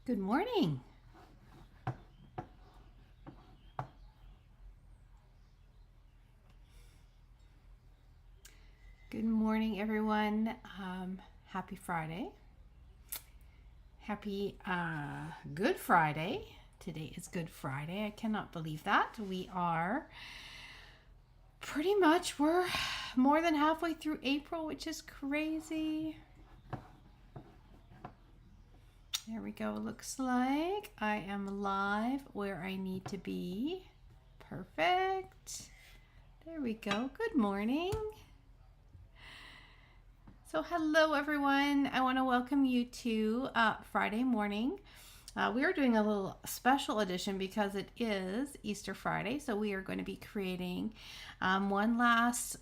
Good morning. Good morning, everyone. Happy Friday. Happy Good Friday. Today is Good Friday. I cannot believe that. We're more than halfway through April, which is crazy. There we go. Looks like I am live where I need to be. Perfect. There we go. Good morning. So hello everyone. I want to welcome you to Friday morning. We are doing a little special edition because it is Easter Friday. So we are going to be creating one last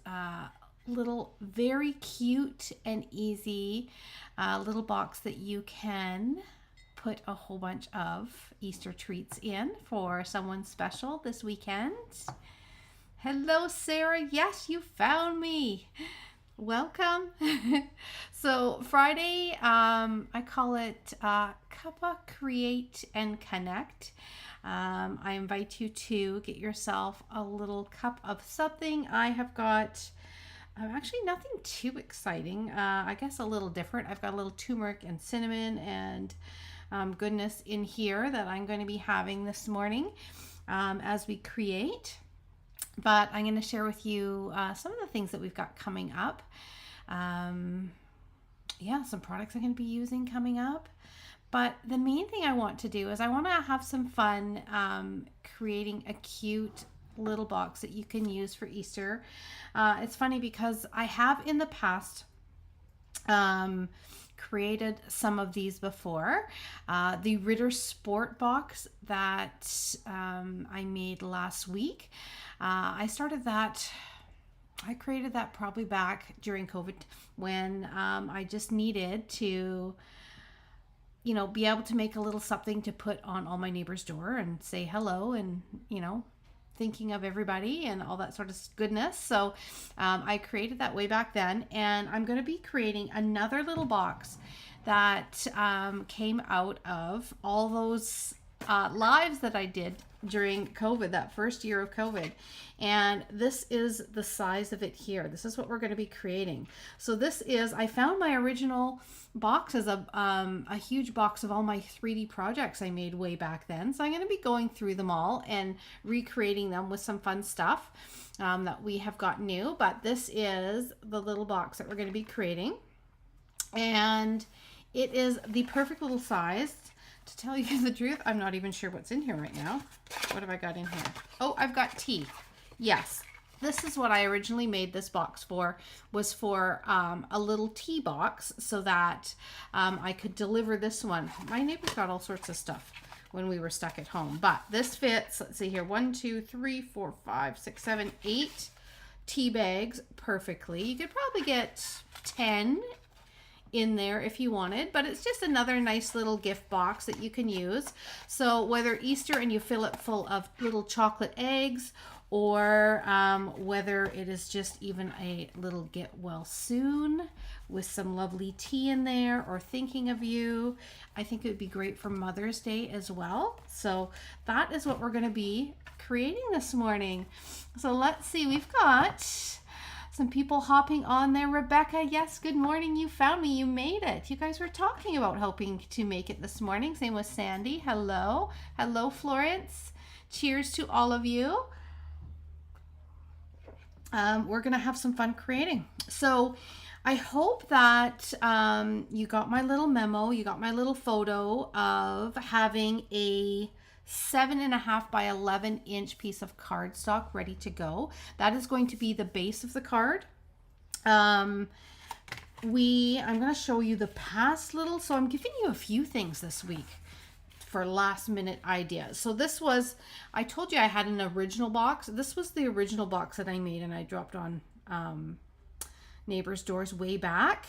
little very cute and easy little box that you can put a whole bunch of Easter treats in for someone special this weekend. Hello Sarah. Yes, you found me. Welcome. So Friday, I call it Cuppa Create and Connect. I invite you to get yourself a little cup of something. I have got actually nothing too exciting. I guess a little different. I've got a little turmeric and cinnamon and goodness in here that I'm going to be having this morning as we create. But I'm going to share with you some of the things that we've got coming up. Some products I'm going to be using coming up. But the main thing I want to do is I want to have some fun creating a cute little box that you can use for Easter. It's funny because I have in the past created some of these before. The Ritter Sport box that I made last week. I created that probably back during COVID when I just needed to, be able to make a little something to put on all my neighbors' door and say hello and, thinking of everybody and all that sort of goodness. So I created that way back then, and I'm going to be creating another little box that came out of all those lives that I did during COVID, that first year of COVID. And this is the size of it here. This is what we're going to be creating. So I found my original box as a huge box of all my 3D projects I made way back then. So I'm going to be going through them all and recreating them with some fun stuff that we have got new. But this is the little box that we're going to be creating. And it is the perfect little size. To tell you the truth, I'm not even sure what's in here right now. What have I got in here? Oh, I've got tea. Yes, this is what I originally made this box for, was for a little tea box so that I could deliver this one. My neighbors got all sorts of stuff when we were stuck at home, but this fits, let's see here, 1, 2, 3, 4, 5, 6, 7, 8 tea bags perfectly. You could probably get 10 in there if you wanted, but it's just another nice little gift box that you can use. So whether Easter and you fill it full of little chocolate eggs, or whether it is just even a little get well soon with some lovely tea in there, or thinking of you, I think it would be great for Mother's Day as well. So that is what we're going to be creating this morning. So let's see, we've got some people hopping on there. Rebecca, yes, good morning. You found me. You made it. You guys were talking about hoping to make it this morning. Same with Sandy. Hello. Hello, Florence. Cheers to all of you. We're going to have some fun creating. So I hope that you got my little memo. You got my little photo of having a 7.5 by 11 inch piece of cardstock ready to go. That is going to be the base of the card. I'm going to show you the past little, so I'm giving you a few things this week for last minute ideas. So this was, I told you I had an original box. This was the original box that I made and I dropped on neighbors' doors way back,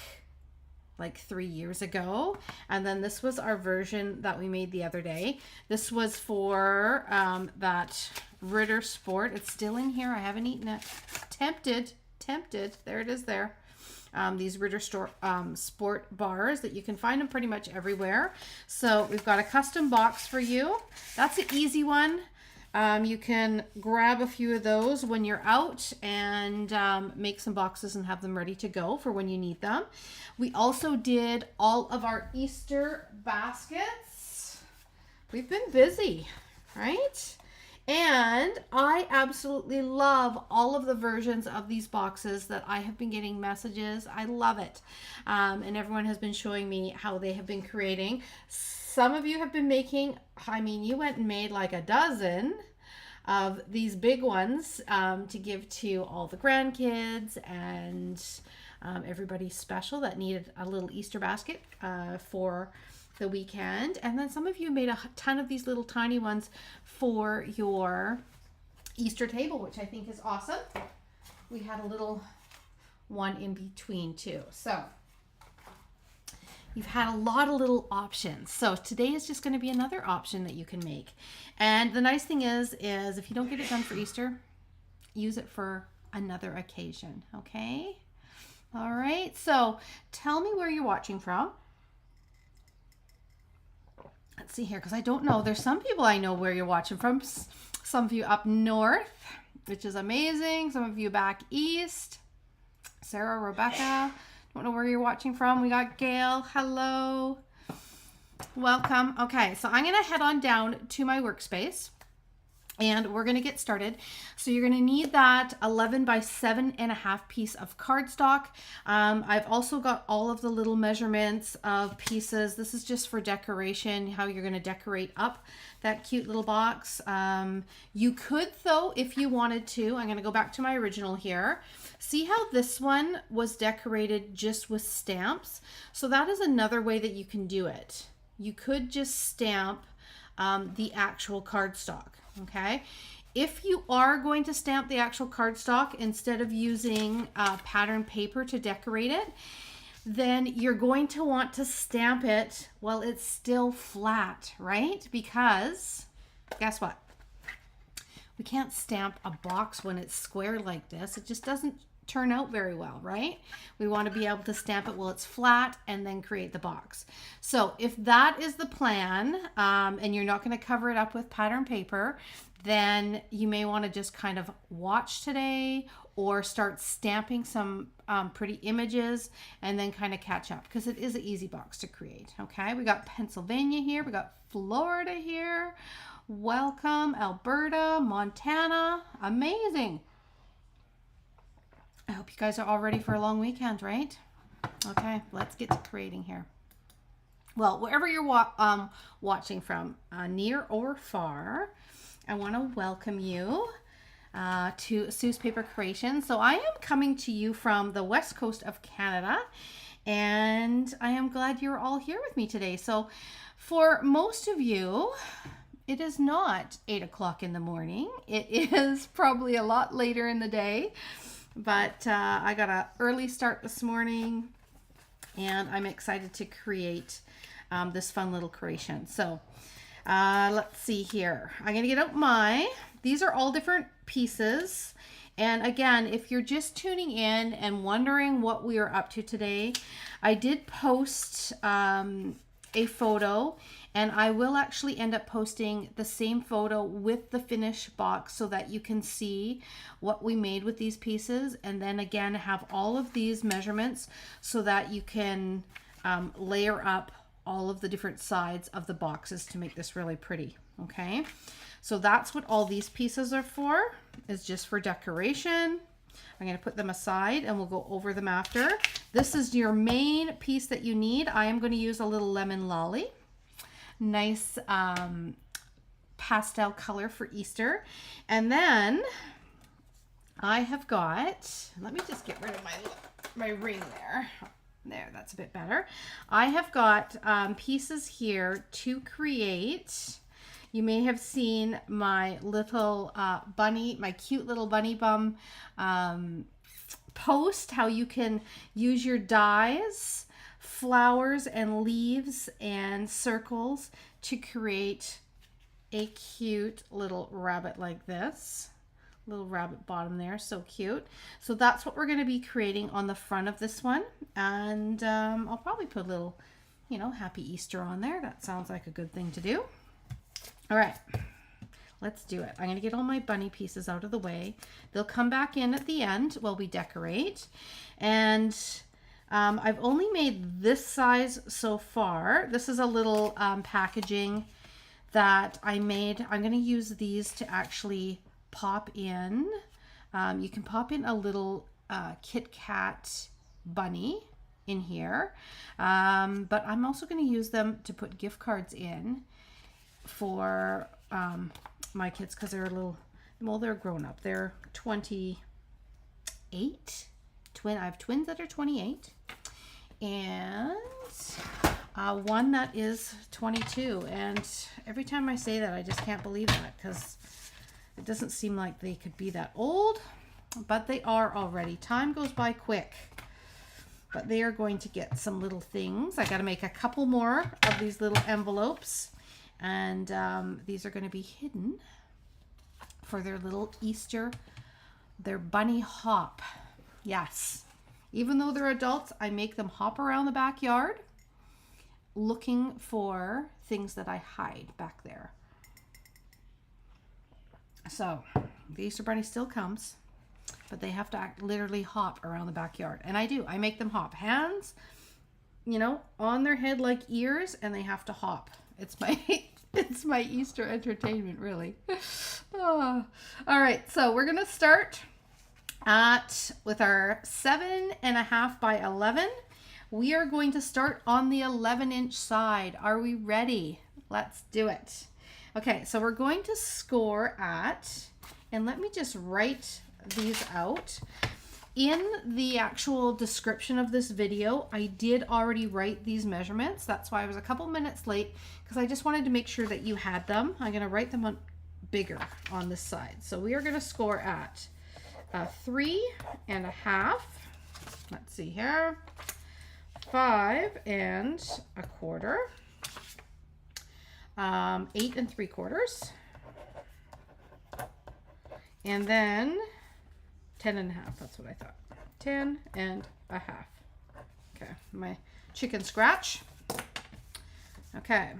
like 3 years ago. And then this was our version that we made the other day. This was for that Ritter Sport. It's still in here. I haven't eaten it. Tempted. There it is there. these Ritter Store sport bars that you can find them pretty much everywhere. So we've got a custom box for you. That's an easy one. You can grab a few of those when you're out and make some boxes and have them ready to go for when you need them. We also did all of our Easter baskets. We've been busy, right? And I absolutely love all of the versions of these boxes that I have been getting messages. I love it. And everyone has been showing me how they have been creating. Some of you have been making, I mean, you went and made like a dozen of these big ones to give to all the grandkids and everybody special that needed a little Easter basket for the weekend. And then some of you made a ton of these little tiny ones for your Easter table, which I think is awesome. We had a little one in between too. So you've had a lot of little options. So today is just going to be another option that you can make. And the nice thing is if you don't get it done for Easter, use it for another occasion. Okay. All right. So tell me where you're watching from. Let's see here, because I don't know. There's some people I know where you're watching from. Some of you up north, which is amazing. Some of you back east. Sarah, Rebecca. Don't know where you're watching from. We got Gail. Hello. Welcome. Okay, so I'm going to head on down to my workspace and we're going to get started. So you're going to need that 11 by 7.5 piece of cardstock. I've also got all of the little measurements of pieces. This is just for decoration, how you're going to decorate up that cute little box. You could, though, if you wanted to, I'm going to go back to my original here. See how this one was decorated just with stamps? So that is another way that you can do it. You could just stamp the actual cardstock, okay? If you are going to stamp the actual cardstock instead of using pattern paper to decorate it, then you're going to want to stamp it while it's still flat, right? Because guess what? We can't stamp a box when it's square like this. It just doesn't turn out very well, right? We want to be able to stamp it while it's flat and then create the box. So if that is the plan, and you're not going to cover it up with pattern paper, then you may want to just kind of watch today or start stamping some pretty images and then kind of catch up, because it is an easy box to create. Okay, we got Pennsylvania here, we got Florida here, welcome, Alberta, Montana, amazing. I hope you guys are all ready for a long weekend, right? Okay, let's get to creating here. Well, wherever you're watching from, near or far, I want to welcome you to Sue's Paper Creations. So I am coming to you from the west coast of Canada, and I am glad you're all here with me today. So for most of you, it is not 8 o'clock in the morning. It is probably a lot later in the day. But I got an early start this morning and I'm excited to create this fun little creation. So let's see here. I'm going to get out these are all different pieces. And again, if you're just tuning in and wondering what we are up to today, I did post a photo, and I will actually end up posting the same photo with the finished box so that you can see what we made with these pieces, and then again have all of these measurements so that you can layer up all of the different sides of the boxes to make this really pretty. Okay, so that's what all these pieces are for, is just for decoration. I'm going to put them aside and we'll go over them after. This is your main piece that you need. I am going to use a little lemon lolly. Nice pastel color for Easter. And then I have got, let me just get rid of my ring there. There, that's a bit better. I have got pieces here to create. You may have seen my little bunny, my cute little bunny bum post, how you can use your dies, flowers and leaves and circles to create a cute little rabbit like this. Little rabbit bottom there, so cute. So that's what we're going to be creating on the front of this one. And I'll probably put a little, you know, Happy Easter on there. That sounds like a good thing to do. All right, let's do it. I'm going to get all my bunny pieces out of the way. They'll come back in at the end while we decorate. And I've only made this size so far. This is a little packaging that I made. I'm going to use these to actually pop in. You can pop in a little Kit Kat bunny in here. But I'm also going to use them to put gift cards in for my kids because they're a little, well, they're grown up. They're 28. I have twins that are 28 and one that is 22. And every time I say that, I just can't believe that because it doesn't seem like they could be that old, but they are already. Time goes by quick. But they are going to get some little things. I got to make a couple more of these little envelopes. And these are going to be hidden for their little Easter, their bunny hop. Yes. Even though they're adults, I make them hop around the backyard looking for things that I hide back there. So the Easter bunny still comes, but they have to literally hop around the backyard. And I do. I make them hop. Hands, you know, on their head like ears, and they have to hop. It's my it's my Easter entertainment, really. Oh. All right, so we're gonna start with our 7.5 by 11. We are going to start on the 11-inch side. Are we ready? Let's do it. Okay, so we're going to score at, and let me just write these out. In the actual description of this video, I did already write these measurements. That's why I was a couple minutes late because I just wanted to make sure that you had them. I'm going to write them on bigger on this side. So we are going to score at 3.5. Let's see here. 5.25. 8.75. And then 10.5. That's what I thought. 10.5. Okay, my chicken scratch. Okay,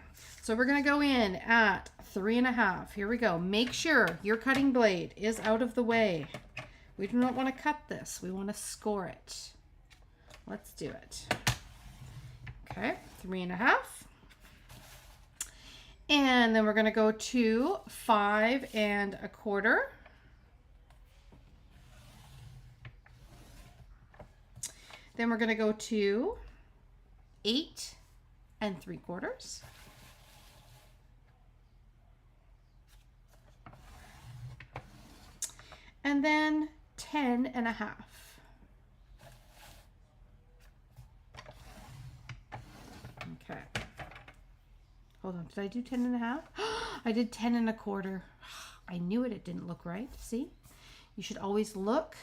so we're gonna go in at 3.5. Here we go. Make sure your cutting blade is out of the way. We do not want to cut this. We want to score it. Let's do it. Okay, 3.5. And then we're gonna go to 5.25. Then we're going to go to 8.75. And then 10.5. Okay. Hold on. Did I do 10.5? I did 10.25. I knew it. It didn't look right. See? You should always look.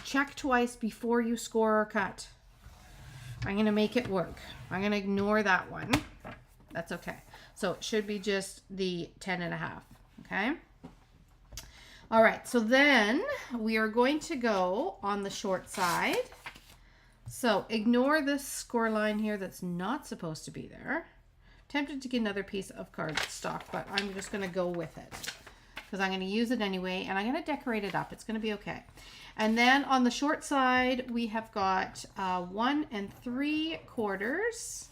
Check twice before you score or cut. I'm going to make it work. I'm going to ignore that one. That's okay. So it should be just the 10.5. Okay. All right. So then we are going to go on the short side. So ignore this score line here that's not supposed to be there. Tempted to get another piece of cardstock, but I'm just going to go with it because I'm going to use it anyway, and I'm going to decorate it up. It's going to be okay. And then on the short side, we have got 1.75,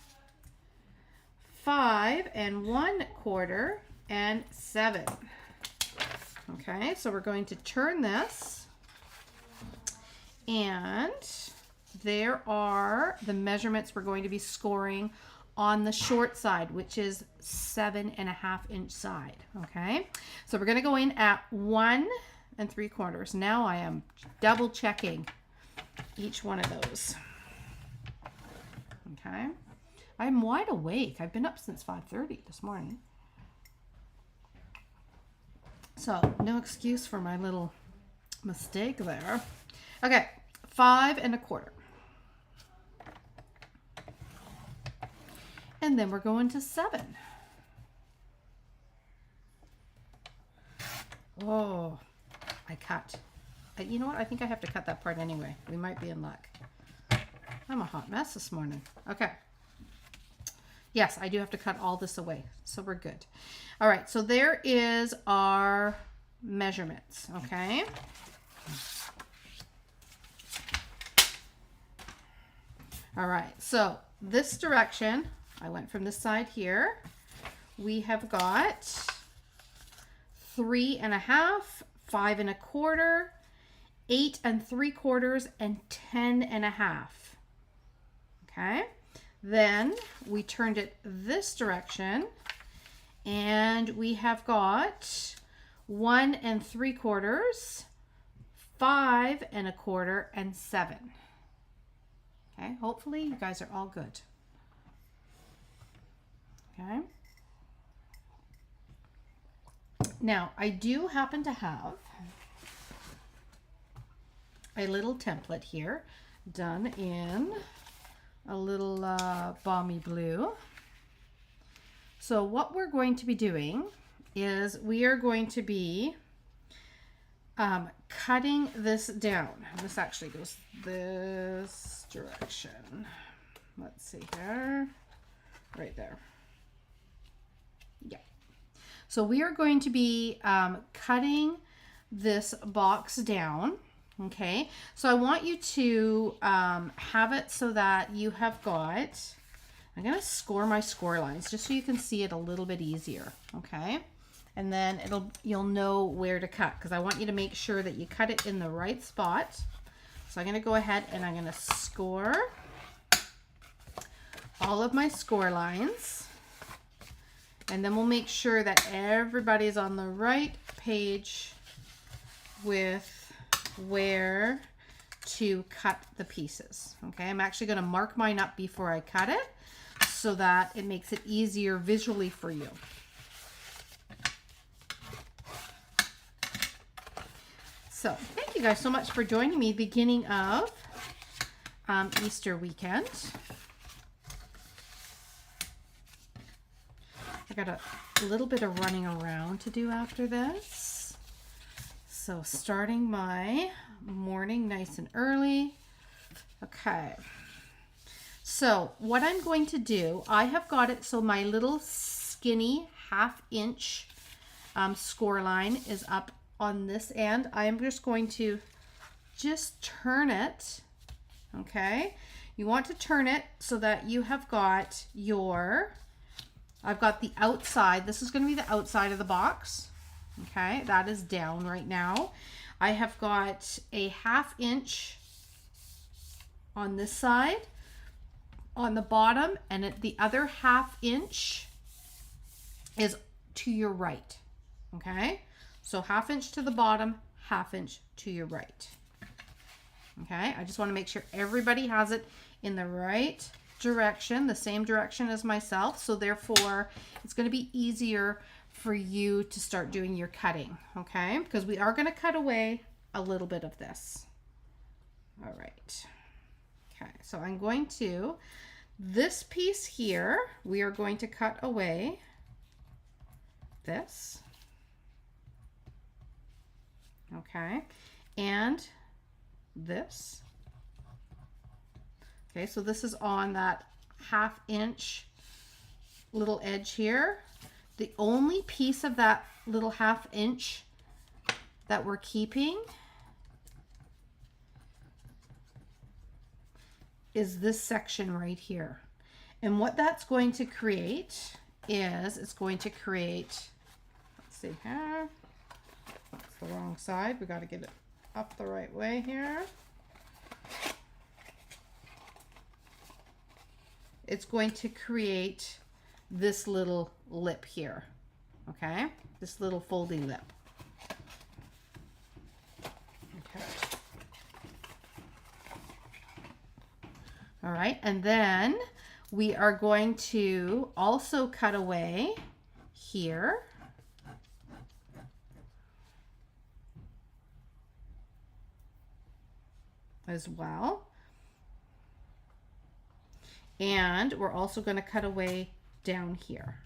5.25, and 7. Okay, so we're going to turn this, and there are the measurements we're going to be scoring on the short side, which is 7.5-inch side. Okay, so we're going to go in at 1.75. Now I am double checking each one of those. Okay, I'm wide awake. I've been up since 5:30 this morning. So no excuse for my little mistake there. Okay, 5.25. And then we're going to 7. Oh, Oh, I cut. You know what? I think I have to cut that part anyway. We might be in luck. I'm a hot mess this morning. Okay. Yes, I do have to cut all this away. So we're good. All right. So there is our measurements. Okay. All right. So this direction, I went from this side here. We have got 3.5, 5 1/4, 8 3/4, and 10 1/2. Okay. Then we turned it this direction and we have got 1 3/4, 5 1/4, and 7. Okay. Hopefully you guys are all good. Okay. Now, I do happen to have a little template here done in a little balmy blue. So what we're going to be doing is we are going to be cutting this down. This actually goes this direction. Let's see here. Right there. Yeah. So we are going to be cutting this box down. Okay, so I want you to have it so that you have got, I'm going to score my score lines just so you can see it a little bit easier. Okay, and then you'll know where to cut, because I want you to make sure that you cut it in the right spot. So I'm going to go ahead and I'm going to score all of my score lines, and then we'll make sure that everybody's on the right page with where to cut the pieces. Okay, I'm actually going to mark mine up before I cut it so that it makes it easier visually for you. So thank you guys so much for joining me beginning of Easter weekend. I got a little bit of running around to do after this. So starting my morning nice and early. Okay. So what I'm going to do, I have got it so my little skinny 1/2 inch score line is up on this end. I am just going to turn it. Okay. You want to turn it so that you have got I've got the outside. This is going to be the outside of the box. Okay, that is down right now. I have got a 1/2 inch on this side, on the bottom, and the other 1/2 inch is to your right. Okay, so 1/2 inch to the bottom, 1/2 inch to your right. Okay, I just want to make sure everybody has it in the right direction, the same direction as myself. So therefore, it's going to be easier for you to start doing your cutting, okay? Because we are going to cut away a little bit of this. All right. Okay, so I'm going to, this piece here, we are going to cut away this. Okay, and this. Okay, so this is on that 1/2 inch little edge here. The only piece of that little 1/2 inch that we're keeping is this section right here. And what that's going to create is it's going to create, let's see here, that's the wrong side. We got to get it up the right way here. It's going to create this little lip here, okay? This little foldy lip. Okay. All right, and then we are going to also cut away here. As well. And we're also going to cut away down here.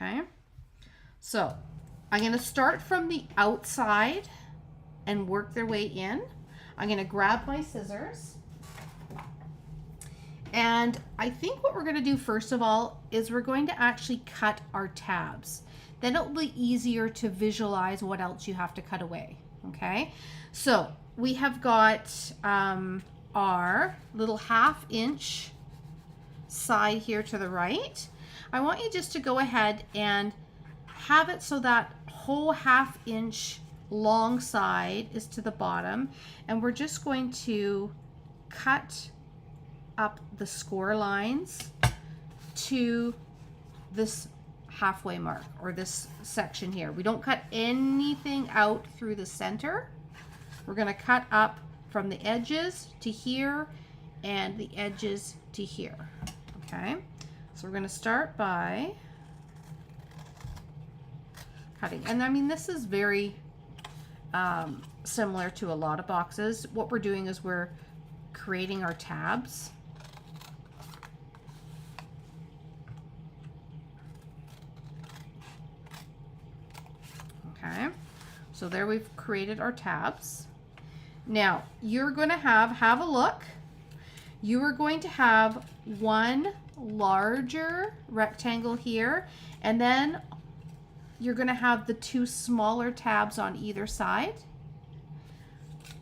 Okay, so I'm going to start from the outside and work their way in. I'm going to grab my scissors. And I think what we're going to do first of all is we're going to actually cut our tabs. Then it'll be easier to visualize what else you have to cut away. Okay, so we have got our little 1/2 inch side here to the right. I want you just to go ahead and have it so that whole 1/2 inch long side is to the bottom, and we're just going to cut up the score lines to this halfway mark, or this section here. We don't cut anything out through the center. We're going to cut up from the edges to here and the edges to here. Okay, so we're going to start by cutting, and I mean this is very similar to a lot of boxes. What we're doing is we're creating our tabs. Okay, so there we've created our tabs. Now you're going to have a look. You are going to have one larger rectangle here, and then you're going to have the 2 smaller tabs on either side.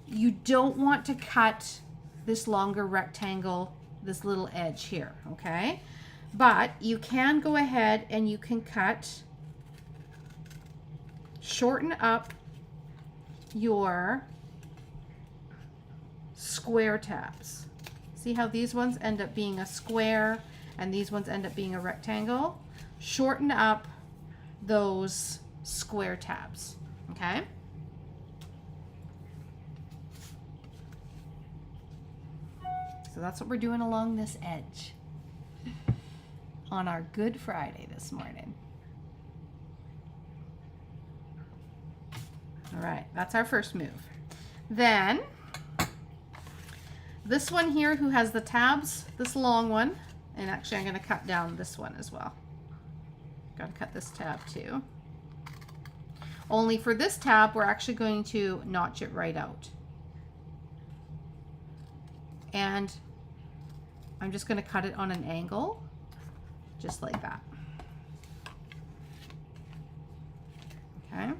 You don't want to cut this longer rectangle, this little edge here, okay? But you can go ahead and you can shorten up your square tabs. See how these ones end up being a square and these ones end up being a rectangle? Shorten up those square tabs, okay? So that's what we're doing along this edge on our Good Friday this morning. All right, that's our first move. Then this one here who has the tabs, this long one, and actually I'm going to cut down this one as well. Got to cut this tab too. Only for this tab, we're actually going to notch it right out. And I'm just going to cut it on an angle, just like that. Okay.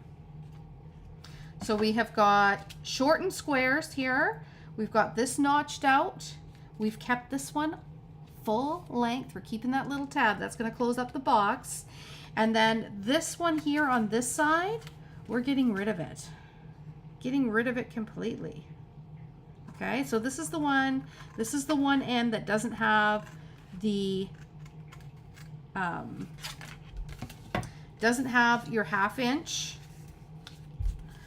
So we have got shortened squares here. We've got this notched out. We've kept this one full length. We're keeping that little tab. That's going to close up the box. And then this one here on this side, we're getting rid of it. Getting rid of it completely. Okay, so this is the one end that doesn't have the doesn't have your 1/2 inch,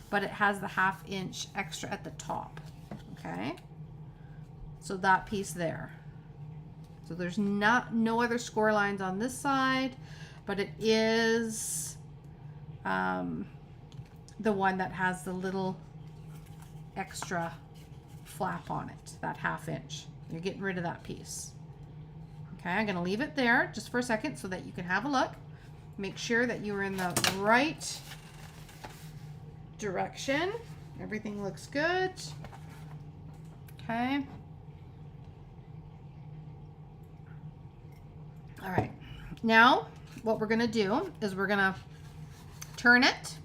but it has the 1/2 inch extra at the top. Okay, so that piece there. So there's no other score lines on this side, but it is the one that has the little extra flap on it, that 1/2 inch. You're getting rid of that piece. Okay, I'm going to leave it there just for a second so that you can have a look. Make sure that you're in the right direction. Everything looks good. Okay. All right. Now, what we're going to do is we're going to turn it.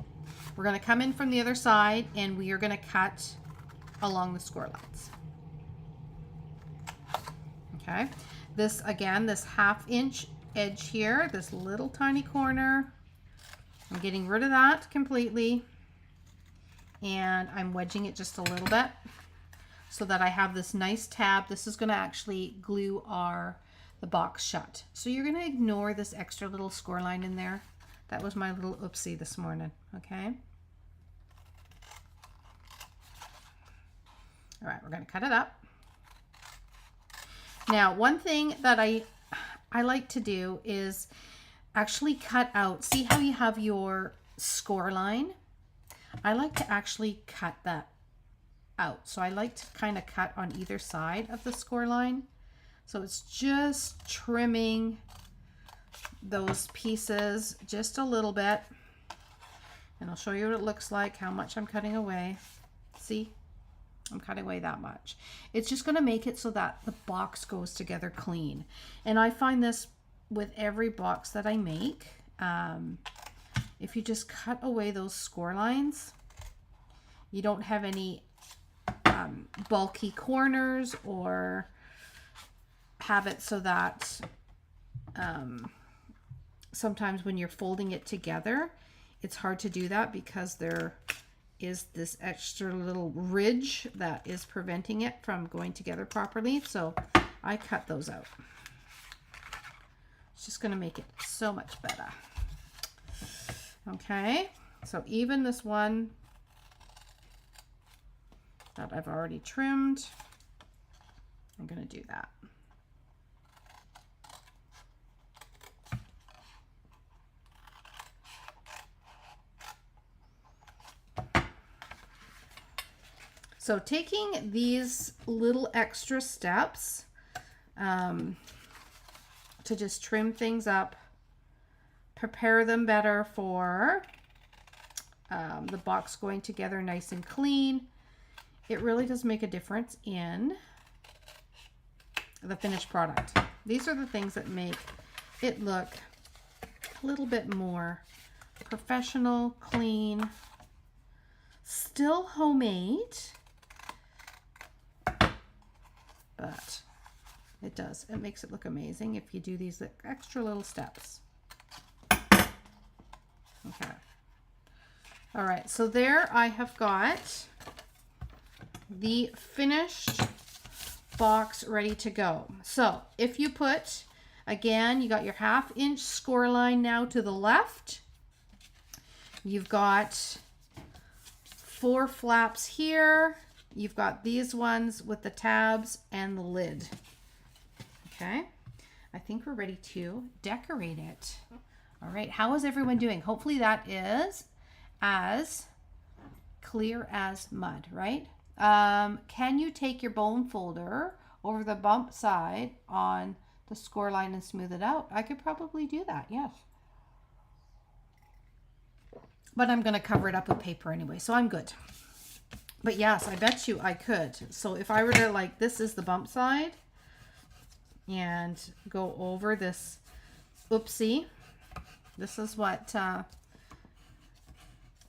We're going to come in from the other side and we are going to cut along the score lines. Okay. This, again, this 1/2 inch edge here, this little tiny corner, I'm getting rid of that completely. And I'm wedging it just a little bit so that I have this nice tab. This is going to actually glue the box shut. So you're going to ignore this extra little score line in there. That was my little oopsie this morning. Okay. All right, we're going to cut it up. Now, one thing that I like to do is actually cut out. See how you have your score line? I like to actually cut that out. So I like to kind of cut on either side of the score line. So it's just trimming those pieces just a little bit. And I'll show you what it looks like, how much I'm cutting away. See? I'm cutting away that much. It's just going to make it so that the box goes together clean. And I find this with every box that I make. If you just cut away those score lines, you don't have any bulky corners, or have it so that sometimes when you're folding it together, it's hard to do that because there is this extra little ridge that is preventing it from going together properly. So I cut those out. It's just going to make it so much better. Okay, so even this one that I've already trimmed, I'm going to do that. So taking these little extra steps to just trim things up, prepare them better for the box going together nice and clean, it really does make a difference in the finished product. These are the things that make it look a little bit more professional, clean, still homemade, but it does. It makes it look amazing if you do these extra little steps. Okay. All right, so there I have got the finished box ready to go. So if you put, again, you got your 1/2 inch score line now to the left. You've got 4 flaps here. You've got these ones with the tabs and the lid. Okay, I think we're ready to decorate it. All right, how is everyone doing? Hopefully that is as clear as mud, right? Can you take your bone folder over the bump side on the score line and smooth it out? I could probably do that, yes. But I'm going to cover it up with paper anyway, so I'm good. But yes, I bet you I could. So if I were to, like, this is the bump side, and go over this, oopsie, this is what,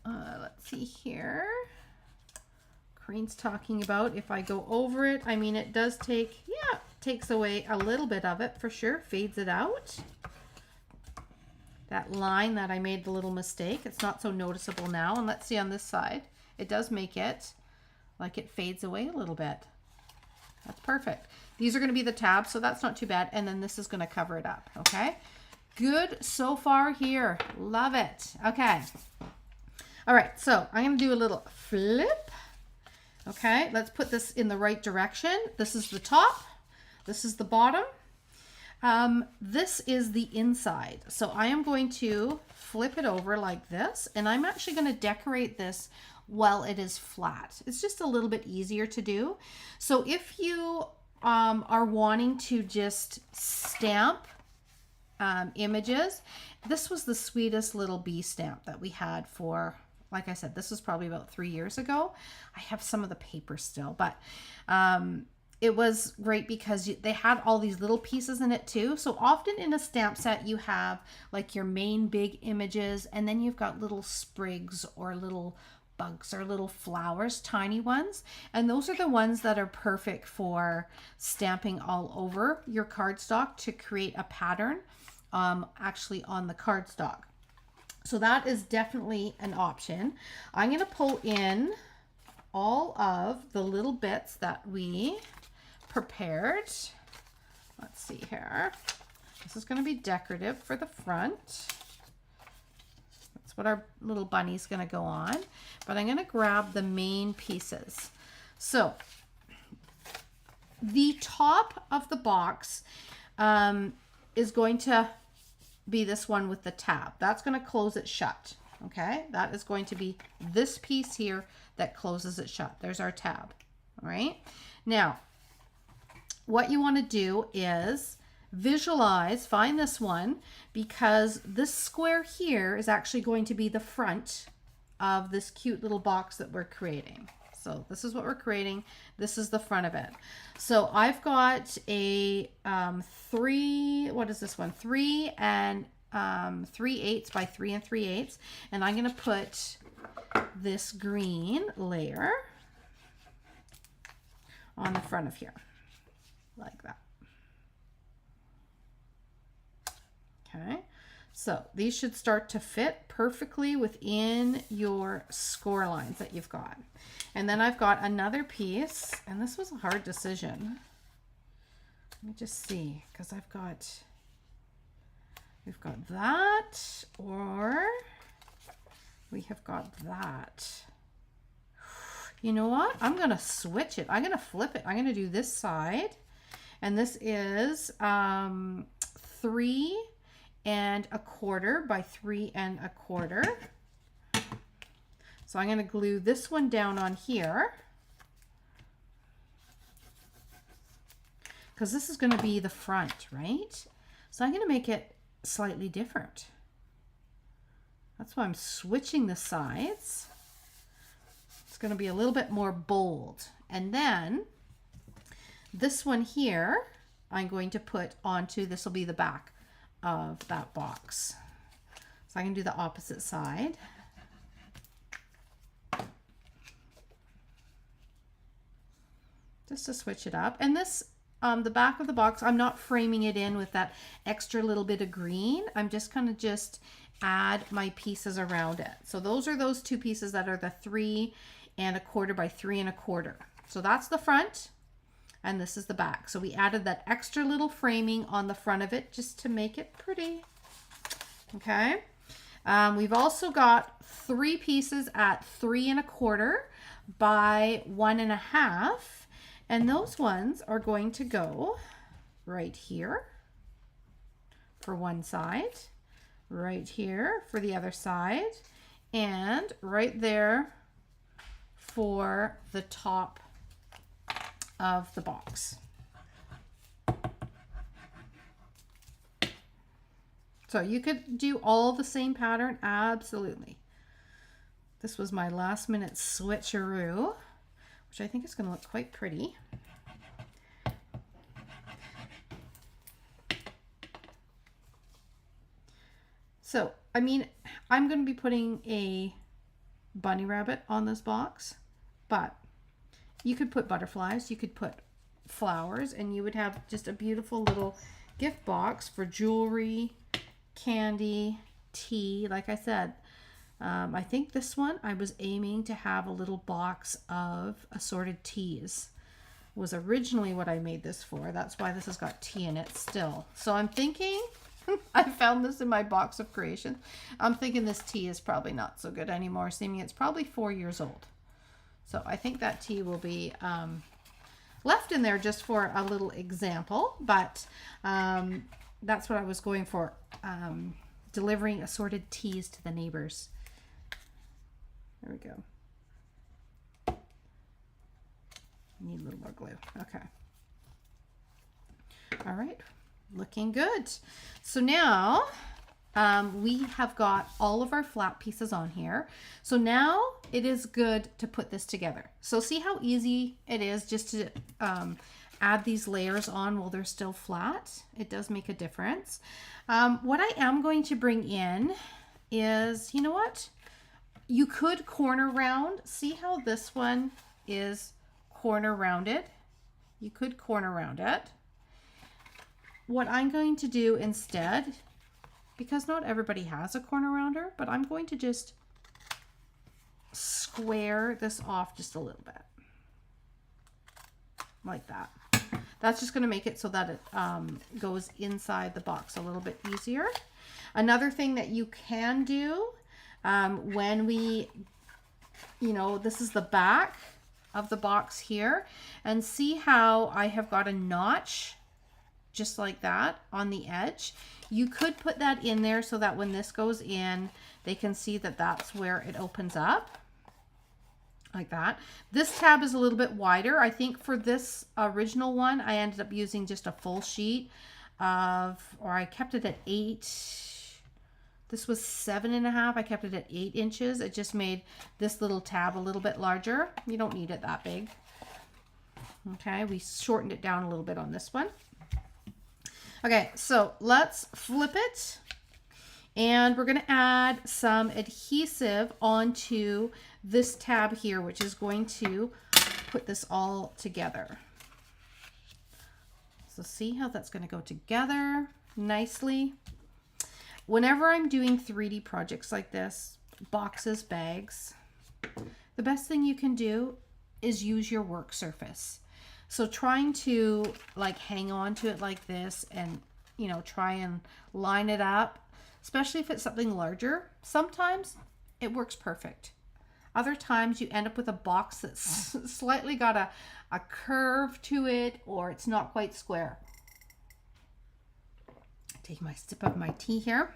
let's see here, Corinne's talking about. If I go over it, I mean, it does take, yeah, takes away a little bit of it for sure, fades it out. That line that I made the little mistake, it's not so noticeable now. And let's see on this side, it does make it like it fades away a little bit. That's perfect. These are going to be the tabs, so that's not too bad. And then this is going to cover it up. Okay. Good so far here. Love it. Okay. All right. So I'm going to do a little flip. Okay. Let's put this in the right direction. This is the top. This is the bottom. This is the inside. So I am going to flip it over like this, and I'm actually going to decorate this while it is flat. It's just a little bit easier to do. So if you are wanting to just stamp images, this was the sweetest little bee stamp that we had for, like I said, this was probably about 3 years ago. I have some of the paper still, but it was great because they had all these little pieces in it too. So often in a stamp set, you have like your main big images, and then you've got little sprigs or little bugs or little flowers, tiny ones. And those are the ones that are perfect for stamping all over your cardstock to create a pattern actually on the cardstock. So that is definitely an option. I'm going to pull in all of the little bits that we prepared. Let's see here. This is going to be decorative for the front. That's what our little bunny's going to go on. But I'm going to grab the main pieces. So the top of the box is going to be this one with the tab. That's going to close it shut. Okay, that is going to be this piece here that closes it shut. There's our tab. All right. Now, what you want to do is visualize, find this one, because this square here is actually going to be the front of this cute little box that we're creating. So this is what we're creating. This is the front of it. So I've got a 3, what is this one? 3 and 3/8 by 3 3/8. And I'm going to put this green layer on the front of here, like that. Okay, so these should start to fit perfectly within your score lines that you've got. And then I've got another piece, and this was a hard decision. Let me just see, because we've got that, or we have got that. You know what? I'm going to switch it. I'm going to flip it. I'm going to do this side, and this is 3 1/4 by 3 1/4. So I'm going to glue this one down on here, because this is going to be the front, right? So I'm going to make it slightly different. That's why I'm switching the sides. It's going to be a little bit more bold. And then this one here, I'm going to put onto, this will be the back of that box. So I can do the opposite side. Just to switch it up. And this, the back of the box, I'm not framing it in with that extra little bit of green. I'm just going to just add my pieces around it. So those are those two pieces that are the 3 1/4 by 3 1/4. So that's the front, and this is the back. So we added that extra little framing on the front of it just to make it pretty. Okay. We've also got 3 pieces at 3 1/4 by 1 1/2. And those ones are going to go right here for one side, right here for the other side, and right there for the top of the box. So you could do all the same pattern, absolutely. This was my last minute switcheroo, which I think is going to look quite pretty. So, I mean, I'm going to be putting a bunny rabbit on this box, but you could put butterflies, you could put flowers, and you would have just a beautiful little gift box for jewelry, candy, tea. Like I said, I think this one I was aiming to have a little box of assorted teas. Was originally what I made this for. That's why this has got tea in it still. So I'm thinking, I found this in my box of creation. I'm thinking this tea is probably not so good anymore, seeming it's probably 4 years old. So I think that tea will be left in there just for a little example, but that's what I was going for, delivering assorted teas to the neighbors. There we go. Need a little more glue. Okay. All right. Looking good. So now we have got all of our flat pieces on here. So now it is good to put this together. So see how easy it is just to add these layers on while they're still flat. It does make a difference. What I am going to bring in is, you know what? You could corner round. See how this one is corner rounded? You could corner round it. What I'm going to do instead, because not everybody has a corner rounder, but I'm going to just square this off just a little bit. Like that. That's just going to make it so that it goes inside the box a little bit easier. Another thing that you can do when we, you know, this is the back of the box here, and see how I have got a notch just like that on the edge. You could put that in there so that when this goes in, they can see that that's where it opens up. Like that. This tab is a little bit wider. I think for this original one, I ended up using just a full sheet or I kept it at 8. This was 7.5. I kept it at 8 inches. It just made this little tab a little bit larger. You don't need it that big. Okay, we shortened it down a little bit on this one. Okay, so let's flip it. And we're going to add some adhesive onto this tab here, which is going to put this all together. So see how that's going to go together nicely. Whenever I'm doing 3D projects like this, boxes, bags, the best thing you can do is use your work surface. So trying to like hang on to it like this and, you know, try and line it up, especially if it's something larger, sometimes it works perfect. Other times you end up with a box that's slightly got a curve to it, or it's not quite square. Take my sip of my tea here.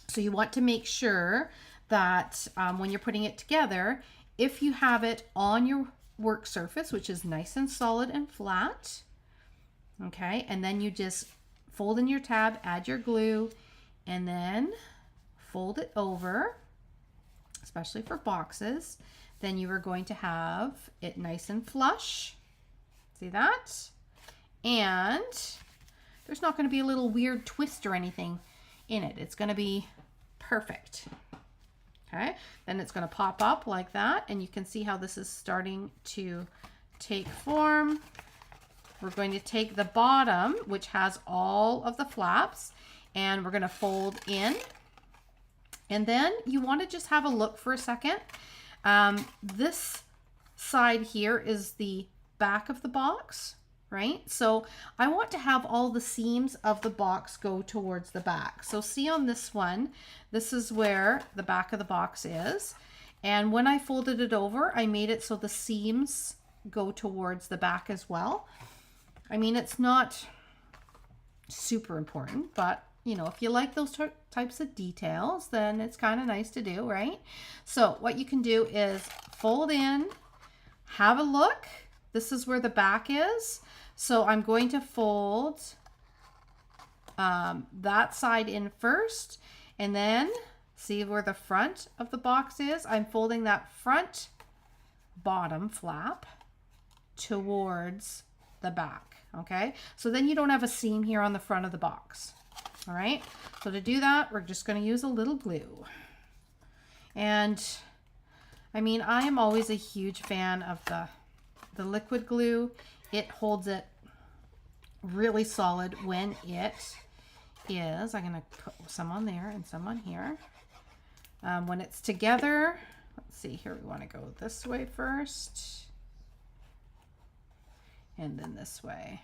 So you want to make sure that when you're putting it together, if you have it on your work surface, which is nice and solid and flat, okay, and then you just fold in your tab, add your glue, and then fold it over, especially for boxes. Then you are going to have it nice and flush. See that? And there's not going to be a little weird twist or anything in it. It's going to be perfect. Okay, then it's going to pop up like that, and you can see how this is starting to take form. We're going to take the bottom, which has all of the flaps, and we're going to fold in. And then you want to just have a look for a second. This side here is the back of the box, right? So I want to have all the seams of the box go towards the back. So see on this one, this is where the back of the box is. And when I folded it over, I made it so the seams go towards the back as well. I mean, it's not super important, but you know, if you like those types of details, then it's kind of nice to do, right? So what you can do is fold in, have a look. This is where the back is. So I'm going to fold that side in first, and then see where the front of the box is. I'm folding that front bottom flap towards the back, okay? So then you don't have a seam here on the front of the box. All right, so to do that, we're just going to use a little glue. And I mean, I am always a huge fan of the liquid glue. It holds it really solid when it is. I'm going to put some on there and some on here. When it's together, let's see here, we want to go this way first and then this way.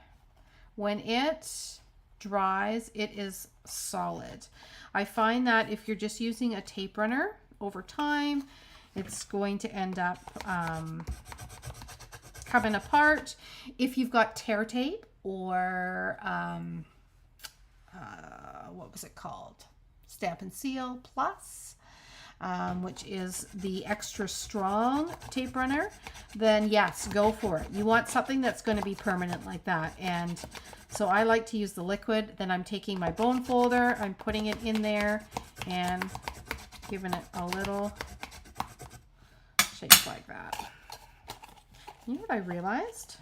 When it dries, it is solid. I find that if you're just using a tape runner over time, it's going to end up coming apart. If you've got tear tape or what was it called? Stamp and Seal Plus, which is the extra strong tape runner, then yes, go for it. You want something that's going to be permanent like that. And so I like to use the liquid. Then I'm taking my bone folder, I'm putting it in there and giving it a little shake like that. You know what I realized?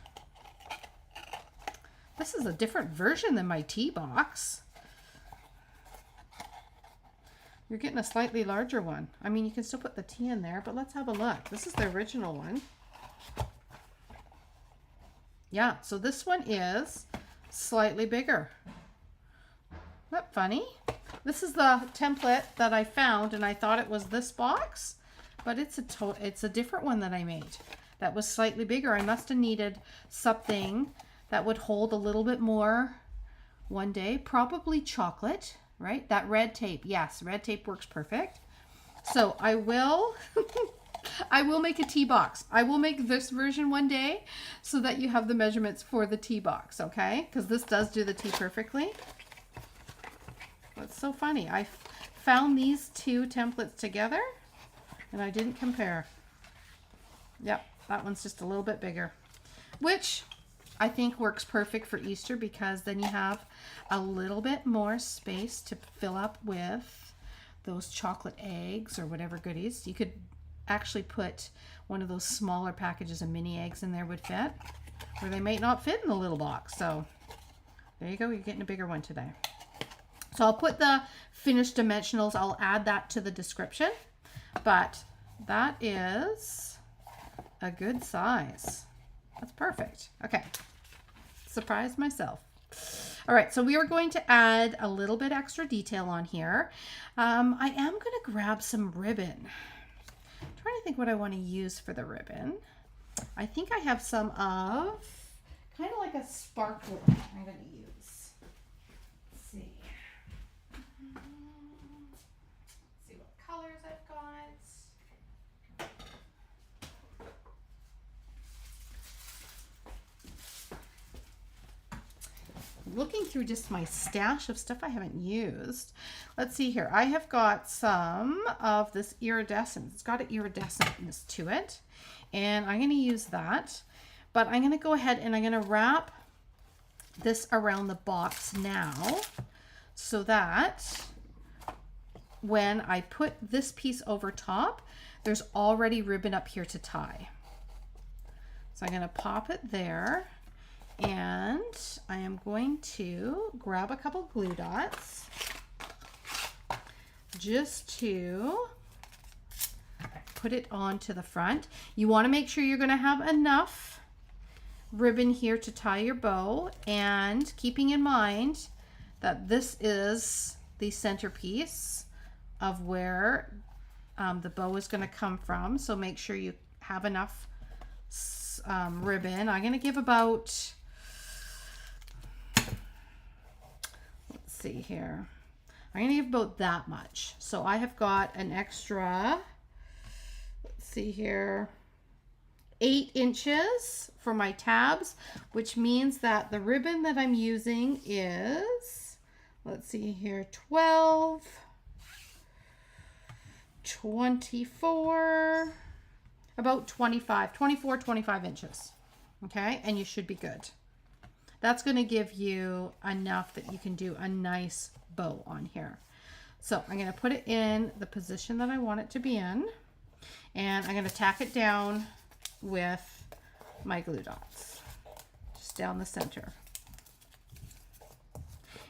This is a different version than my tea box. You're getting a slightly larger one. I mean, you can still put the tea in there, but let's have a look. This is the original one. Yeah, so this one is slightly bigger. Isn't that funny? This is the template that I found, and I thought it was this box, but it's a different one that I made that was slightly bigger. I must have needed something that would hold a little bit more one day, probably chocolate, right? That red tape. Yes, red tape works perfect. So I will I will make a tea box. I will make this version one day so that you have the measurements for the tea box, okay? Because this does do the tea perfectly. That's so funny. I found these two templates together and I didn't compare. Yep, that one's just a little bit bigger, which I think works perfect for Easter because then you have a little bit more space to fill up with those chocolate eggs or whatever goodies. You could actually put one of those smaller packages of mini eggs in there would fit, or they might not fit in the little box. So there you go, you're getting a bigger one today. So I'll put the finished dimensionals, I'll add that to the description, but that is a good size. That's perfect. Okay, surprised myself. All right, so we are going to add a little bit extra detail on here. I am going to grab some ribbon. I'm trying to think what I want to use for the ribbon. I think I have some of kind of like a sparkler I'm going to use. Let's see. Let's see what colors I've got. Looking through just my stash of stuff I haven't used. Let's see here. I have got some of this iridescent. It's got an iridescentness to it. And I'm going to use that. But I'm going to go ahead and I'm going to wrap this around the box now so that when I put this piece over top, there's already ribbon up here to tie. So I'm going to pop it there. And I am going to grab a couple glue dots just to put it onto the front. You want to make sure you're going to have enough ribbon here to tie your bow, and keeping in mind that this is the centerpiece of where the bow is going to come from. So make sure you have enough ribbon. I'm going to give about, see here. I'm going to give about that much. So I have got an extra, let's see here, 8 inches for my tabs, which means that the ribbon that I'm using is, let's see here, 12, 24, about 24, 25 inches. Okay, and you should be good. That's going to give you enough that you can do a nice bow on here. So I'm going to put it in the position that I want it to be in, and I'm going to tack it down with my glue dots, just down the center.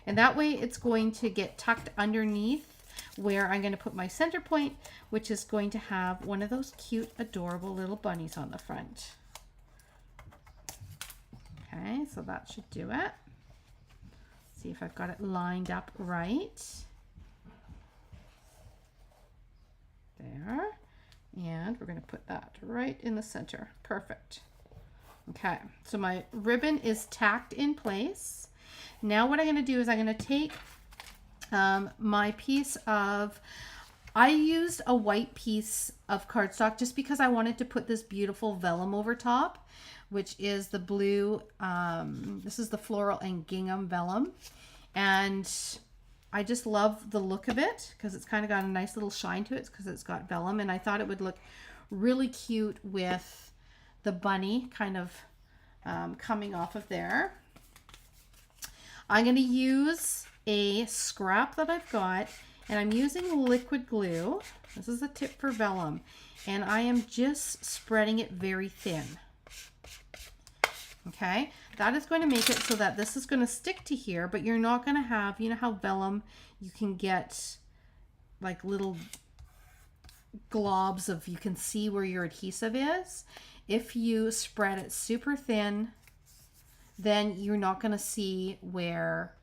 And that way it's going to get tucked underneath where I'm going to put my center point, which is going to have one of those cute, adorable little bunnies on the front. Okay, so that should do it. See if I've got it lined up right. There. And we're going to put that right in the center. Perfect. Okay, so my ribbon is tacked in place. Now what I'm going to do is I'm going to take my piece of, I used a white piece of cardstock just because I wanted to put this beautiful vellum over top, which is the blue, this is the floral and gingham vellum. And I just love the look of it because it's kind of got a nice little shine to it because it's got vellum. And I thought it would look really cute with the bunny kind of coming off of there. I'm going to use a scrap that I've got, and I'm using liquid glue. This is a tip for vellum. And I am just spreading it very thin. Okay, that is going to make it so that this is going to stick to here, but you're not going to have, you know how vellum, you can get like little globs of, you can see where your adhesive is. If you spread it super thin, then you're not going to see where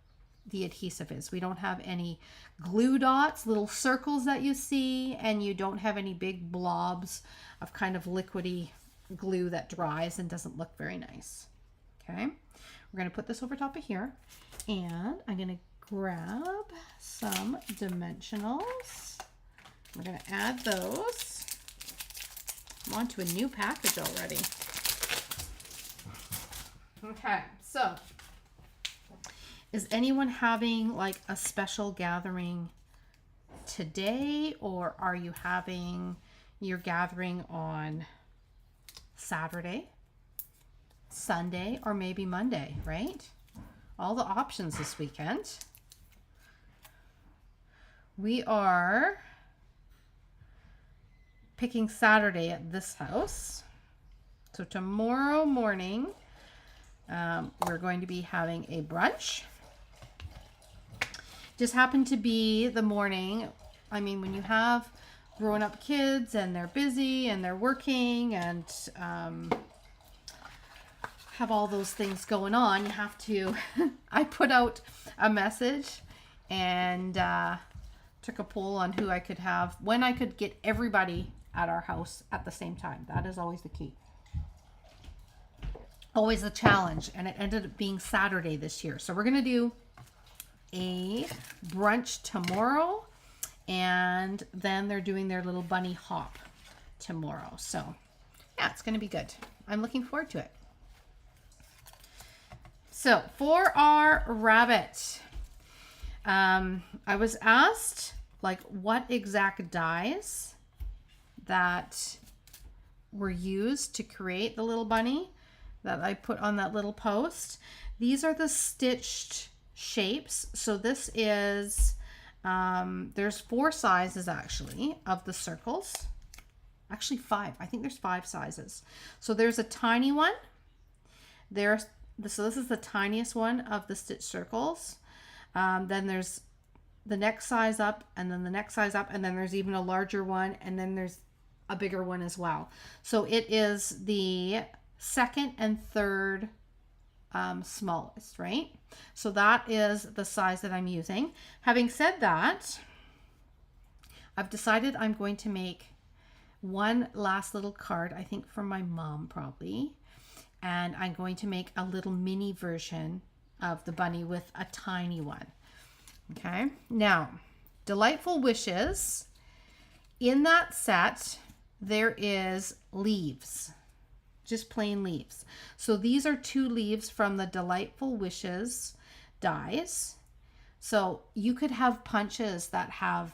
the adhesive is. We don't have any glue dots, little circles that you see, and you don't have any big blobs of kind of liquidy glue that dries and doesn't look very nice. Okay, we're going to put this over top of here, and I'm going to grab some dimensionals. We're going to add those. I'm on to a new package already. Okay, so is anyone having like a special gathering today, or are you having your gathering on Saturday? Sunday, or maybe Monday, right? All the options this weekend. We are picking Saturday at this house. So tomorrow morning, we're going to be having a brunch. Just happened to be the morning. I mean, when you have grown-up kids and they're busy and they're working and have all those things going on, you have to I put out a message and took a poll on who I could have, when I could get everybody at our house at the same time. That is always the key. Always the challenge. And it ended up being Saturday this year. So we're going to do a brunch tomorrow, and then they're doing their little bunny hop tomorrow. So yeah, it's going to be good. I'm looking forward to it. So for our rabbit, I was asked like what exact dyes that were used to create the little bunny that I put on that little post. These are the stitched shapes. So this is, there's 4 sizes actually of the circles. Actually 5. I think there's 5 sizes. So there's a tiny one. So this is the tiniest one of the stitched circles. Then there's the next size up, and then the next size up, and then there's even a larger one, and then there's a bigger one as well. So it is the second and third smallest, right? So that is the size that I'm using. Having said that, I've decided I'm going to make one last little card, I think for my mom probably. And I'm going to make a little mini version of the bunny with a tiny one. Okay. Now, Delightful Wishes. In that set, there is leaves. Just plain leaves. So these are 2 leaves from the Delightful Wishes dies. So you could have punches that have,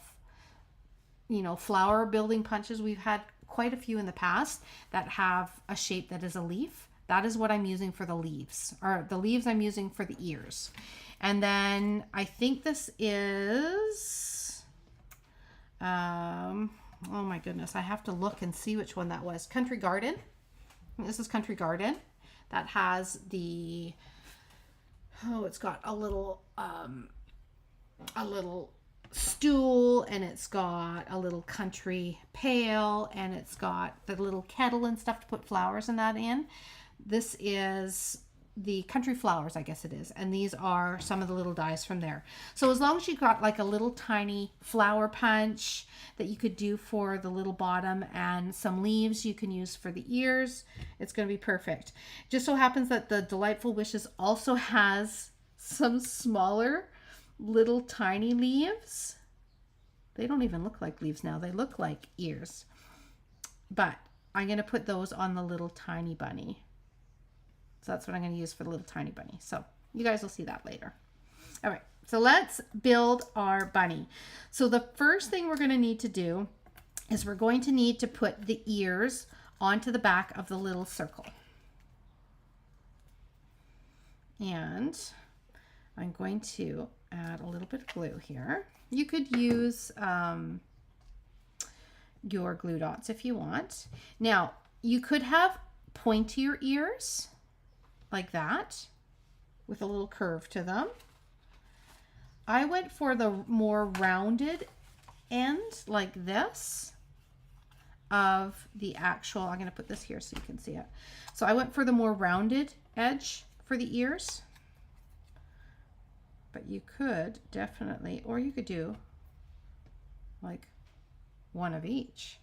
you know, flower building punches. We've had quite a few in the past that have a shape that is a leaf. That is what I'm using for the leaves, or the leaves I'm using for the ears. And then I think this is, oh my goodness, I have to look and see which one that was. Country Garden. This is Country Garden. That has the, it's got a little stool, and it's got a little country pail, and it's got the little kettle and stuff to put flowers and that in. This is the Country Flowers, I guess it is. And these are some of the little dies from there. So as long as you got like a little tiny flower punch that you could do for the little bottom, and some leaves you can use for the ears, it's going to be perfect. Just so happens that the Delightful Wishes also has some smaller little tiny leaves. They don't even look like leaves now. They look like ears. But I'm going to put those on the little tiny bunny. So that's what I'm going to use for the little tiny bunny. So you guys will see that later. All right, so let's build our bunny. So the first thing we're going to need to do is we're going to need to put the ears onto the back of the little circle. And I'm going to add a little bit of glue here. You could use your glue dots if you want. Now, you could have pointier ears like that with a little curve to them. I went for the more rounded end like this of the actual, I'm going to put this here so you can see it. So I went for the more rounded edge for the ears. But you could definitely, or you could do like one of each.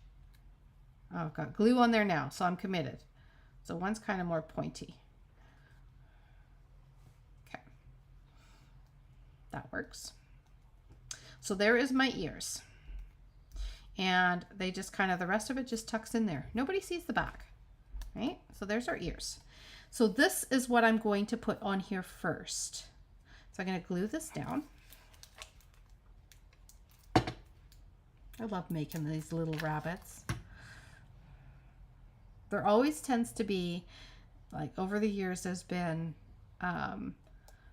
Oh, I've got glue on there now, so I'm committed. So one's kind of more pointy. Okay. That works. So there is my ears. And they just kind of, the rest of it just tucks in there. Nobody sees the back, right? So there's our ears. So this is what I'm going to put on here first. So I'm going to glue this down. I love making these little rabbits. There always tends to be Like over the years, there's been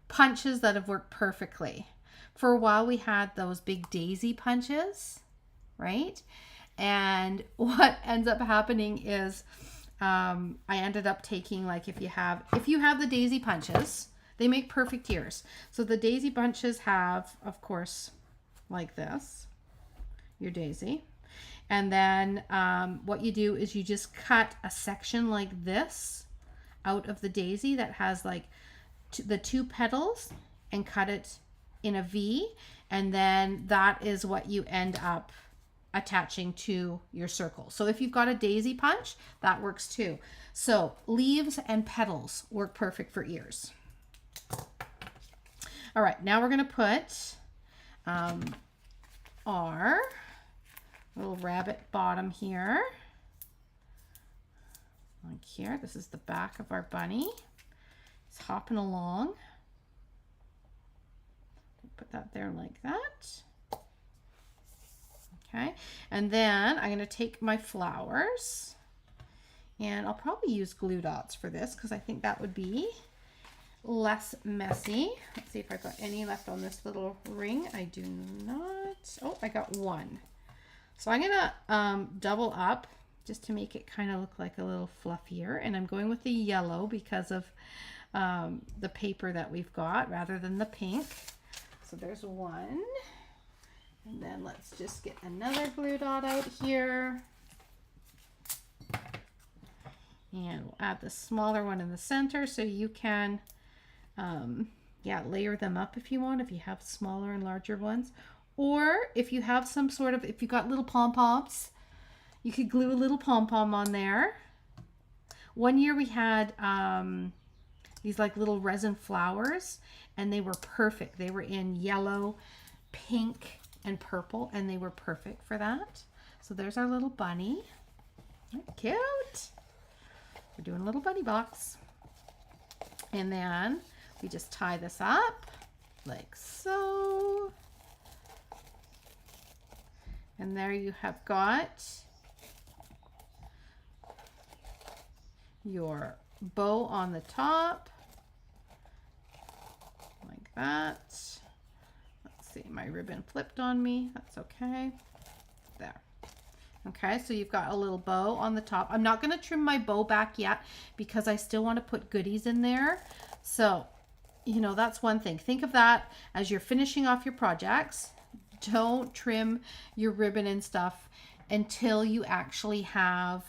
punches that have worked perfectly. For a while, we had those big daisy punches, right? And what ends up happening is I ended up taking, like, if you have the daisy punches, they make perfect ears. So the daisy bunches have, of course, like this, your daisy. And then what you do is you just cut a section like this out of the daisy that has like the two petals and cut it in a V. And then that is what you end up attaching to your circle. So if you've got a daisy punch, that works too. So leaves and petals work perfect for ears. All right, now we're gonna put our little rabbit bottom here. Like here, this is the back of our bunny. It's hopping along. Put that there like that. Okay, and then I'm gonna take my flowers, and I'll probably use glue dots for this because I think that would be less messy. Let's see if I've got any left on this little ring. I do not. Oh, I got one. So I'm gonna double up just to make it kind of look like a little fluffier, and I'm going with the yellow because of the paper that we've got rather than the pink. So there's one. And then let's just get another glue dot out here. And we'll add the smaller one in the center so you can, layer them up if you want, if you have smaller and larger ones. Or if you have some sort of, if you've got little pom-poms, you could glue a little pom-pom on there. One year we had these like little resin flowers, and they were perfect. They were in yellow, pink, and purple, and they were perfect for that. So there's our little bunny. Cute. We're doing a little bunny box. And then we just tie this up like so. And there you have got your bow on the top like that. Let's see, my ribbon flipped on me. That's okay. There. Okay, so you've got a little bow on the top. I'm not going to trim my bow back yet because I still want to put goodies in there. So, you know, that's one thing. Think of that as you're finishing off your projects. Don't trim your ribbon and stuff until you actually have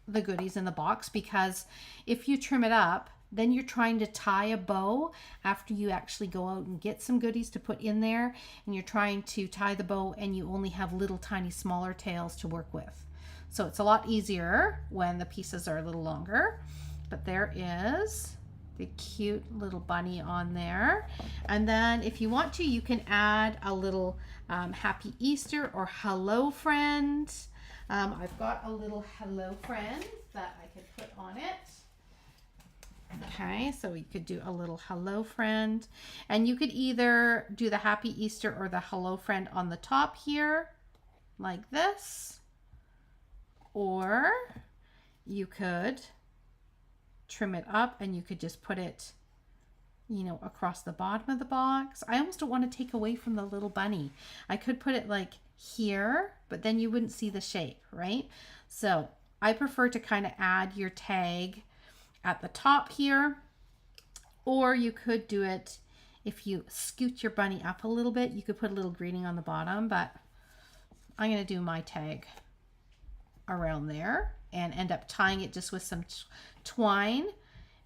the goodies in the box, because if you trim it up, then you're trying to tie a bow after you actually go out and get some goodies to put in there, and you're trying to tie the bow and you only have little tiny smaller tails to work with. So it's a lot easier when the pieces are a little longer. But there is the cute little bunny on there. And then if you want to, you can add a little Happy Easter or Hello Friend. I've got a little Hello Friend that I could put on it. Okay, so we could do a little Hello Friend, and you could either do the Happy Easter or the Hello Friend on the top here like this, or you could trim it up and you could just put it, you know, across the bottom of the box. I almost don't want to take away from the little bunny. I could put it like here, but then you wouldn't see the shape, right? So I prefer to kind of add your tag at the top here, or you could do it if you scoot your bunny up a little bit. You could put a little greeting on the bottom, but I'm going to do my tag around there and end up tying it just with some twine,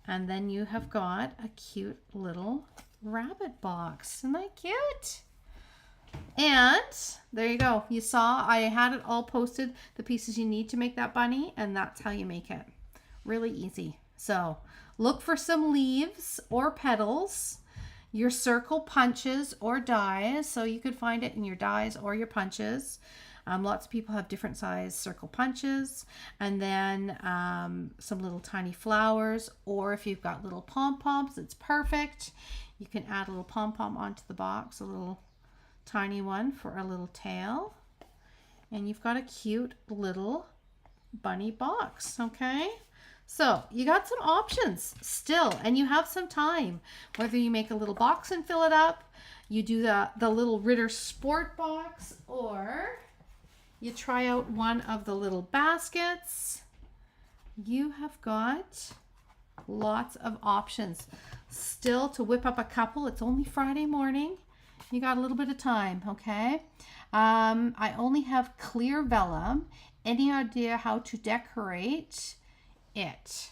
and then you have got a cute little rabbit box. Isn't that cute? And there you go. You saw I had it all posted, the pieces you need to make that bunny, and that's how you make it. Really easy. So look for some leaves or petals, your circle punches or dies. So you could find it in your dies or your punches. Lots of people have different size circle punches, and then some little tiny flowers, or if you've got little pom-poms, it's perfect. You can add a little pom-pom onto the box, a little tiny one for a little tail, and you've got a cute little bunny box. Okay, So you got some options still, and you have some time. Whether you make a little box and fill it up, you do the little Ritter Sport box, or you try out one of the little baskets. You have got lots of options still to whip up a couple. It's only Friday morning. You got a little bit of time, okay? I only have clear vellum. Any idea how to decorate it?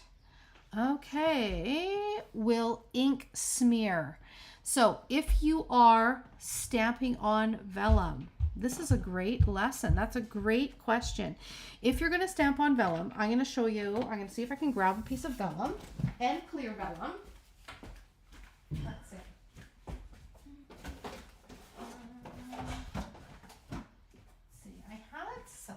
Okay, will ink smear? So if you are stamping on vellum, this is a great lesson. That's a great question. If you're going to stamp on vellum, I'm going to show you. I'm going to see if I can grab a piece of vellum and clear vellum. Let's see. Let's see. I had some.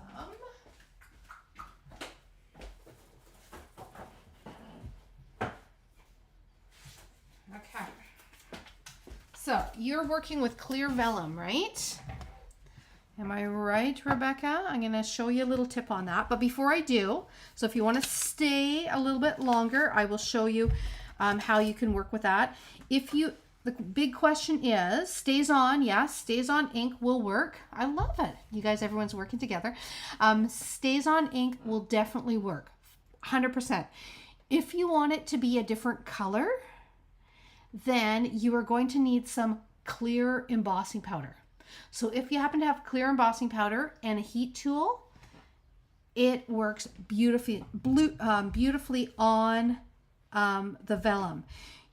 Okay. So you're working with clear vellum, right? Am I right, Rebecca? I'm going to show you a little tip on that. But before I do, so if you want to stay a little bit longer, I will show you how you can work with that. The big question is, stays on, yes, stays on ink will work. I love it. You guys, everyone's working together. Stays on ink will definitely work, 100%. If you want it to be a different color, then you are going to need some clear embossing powder. So if you happen to have clear embossing powder and a heat tool, it works beautifully on the vellum.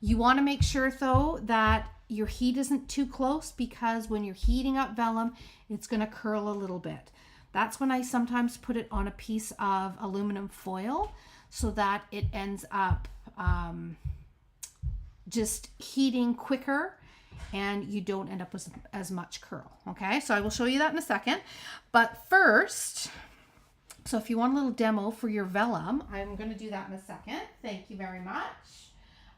You want to make sure though that your heat isn't too close, because when you're heating up vellum, it's going to curl a little bit. That's when I sometimes put it on a piece of aluminum foil so that it ends up just heating quicker and you don't end up with as much curl. Okay, so I will show you that in a second. But first, so if you want a little demo for your vellum, I'm going to do that in a second. Thank you very much.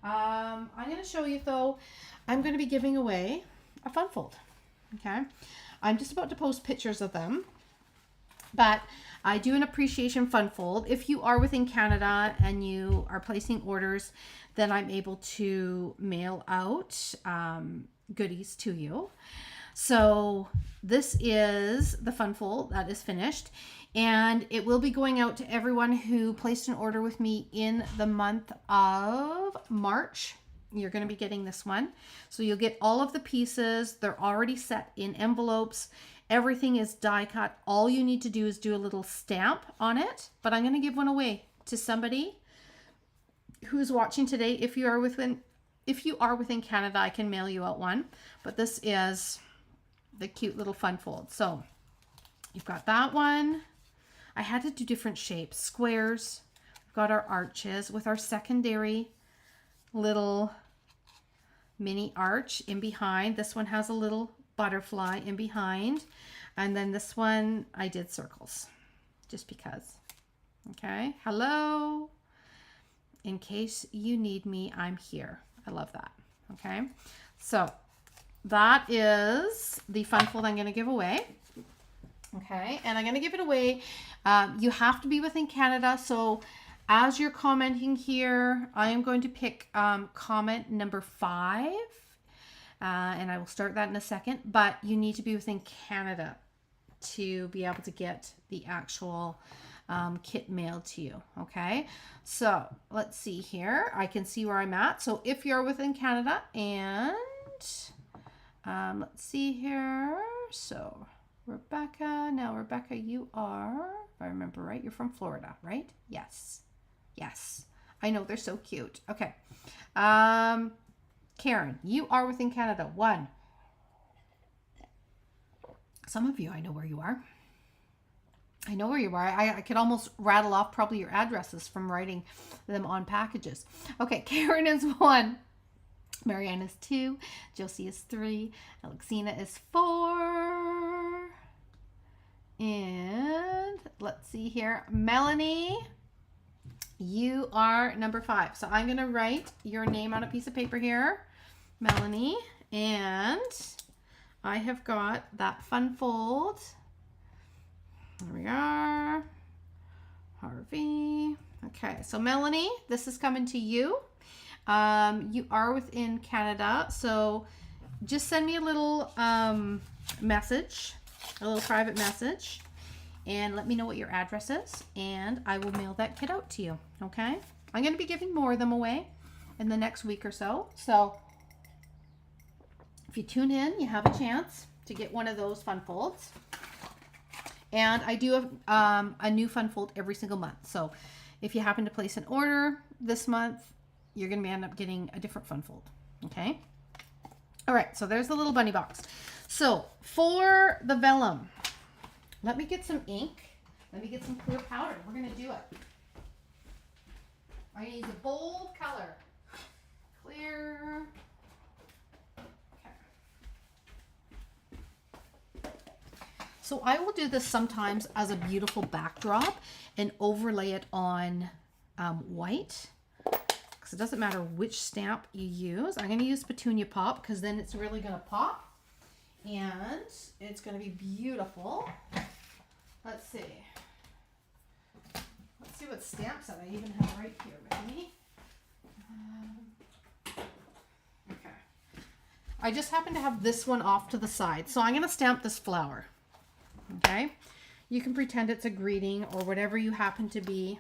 I'm going to show you though, I'm going to be giving away a fun fold. Okay, I'm just about to post pictures of them, but I do an appreciation fun fold. If you are within Canada and you are placing orders, then I'm able to mail out goodies to you. So this is the fun fold that is finished, and it will be going out to everyone who placed an order with me in the month of March. You're going to be getting this one. So you'll get all of the pieces. They're already set in envelopes. Everything is die cut. All you need to do is do a little stamp on it, but I'm going to give one away to somebody who's watching today. If you are within Canada, I can mail you out one, but this is the cute little fun fold. So you've got that one. I had to do different shapes, squares. We've got our arches with our secondary little mini arch in behind. This one has a little butterfly in behind, and then this one I did circles just because. Okay, hello, in case you need me, I'm here. I love that. Okay, so that is the fun fold I'm going to give away. Okay, and I'm going to give it away. You have to be within Canada, so as you're commenting here, I am going to pick comment number 5, and I will start that in a second, but you need to be within Canada to be able to get the actual kit mailed to you. Okay, so let's see here. I can see where I'm at. So if you're within Canada, and let's see here. So Rebecca, now Rebecca, you are, if I remember right, you're from Florida, right? Yes. Yes. I know, they're so cute. Okay. Karen, you are within Canada. 1. Some of you, I know where you are. I know where you are. I could almost rattle off probably your addresses from writing them on packages. Okay, Karen is 1. Marianne is 2. Josie is 3. Alexina is 4. And let's see here. Melanie, you are number 5. So I'm going to write your name on a piece of paper here. Melanie. And I have got that fun fold. There we are. Harvey. Okay, so Melanie, this is coming to you. You are within Canada, so just send me a little message, a little private message, and let me know what your address is, and I will mail that kit out to you, okay? I'm going to be giving more of them away in the next week or so. So if you tune in, you have a chance to get one of those fun folds. And I do have a new fun fold every single month. So if you happen to place an order this month, you're going to end up getting a different fun fold. Okay. All right. So there's the little bunny box. So for the vellum, let me get some ink. Let me get some clear powder. We're going to do it. I'm going to use a bold color. Clear. So I will do this sometimes as a beautiful backdrop and overlay it on white, because it doesn't matter which stamp you use. I'm going to use Petunia Pop because then it's really going to pop and it's going to be beautiful. Let's see. Let's see what stamps that I even have right here with me. Okay. I just happen to have this one off to the side. So I'm going to stamp this flower. Okay, you can pretend it's a greeting or whatever you happen to be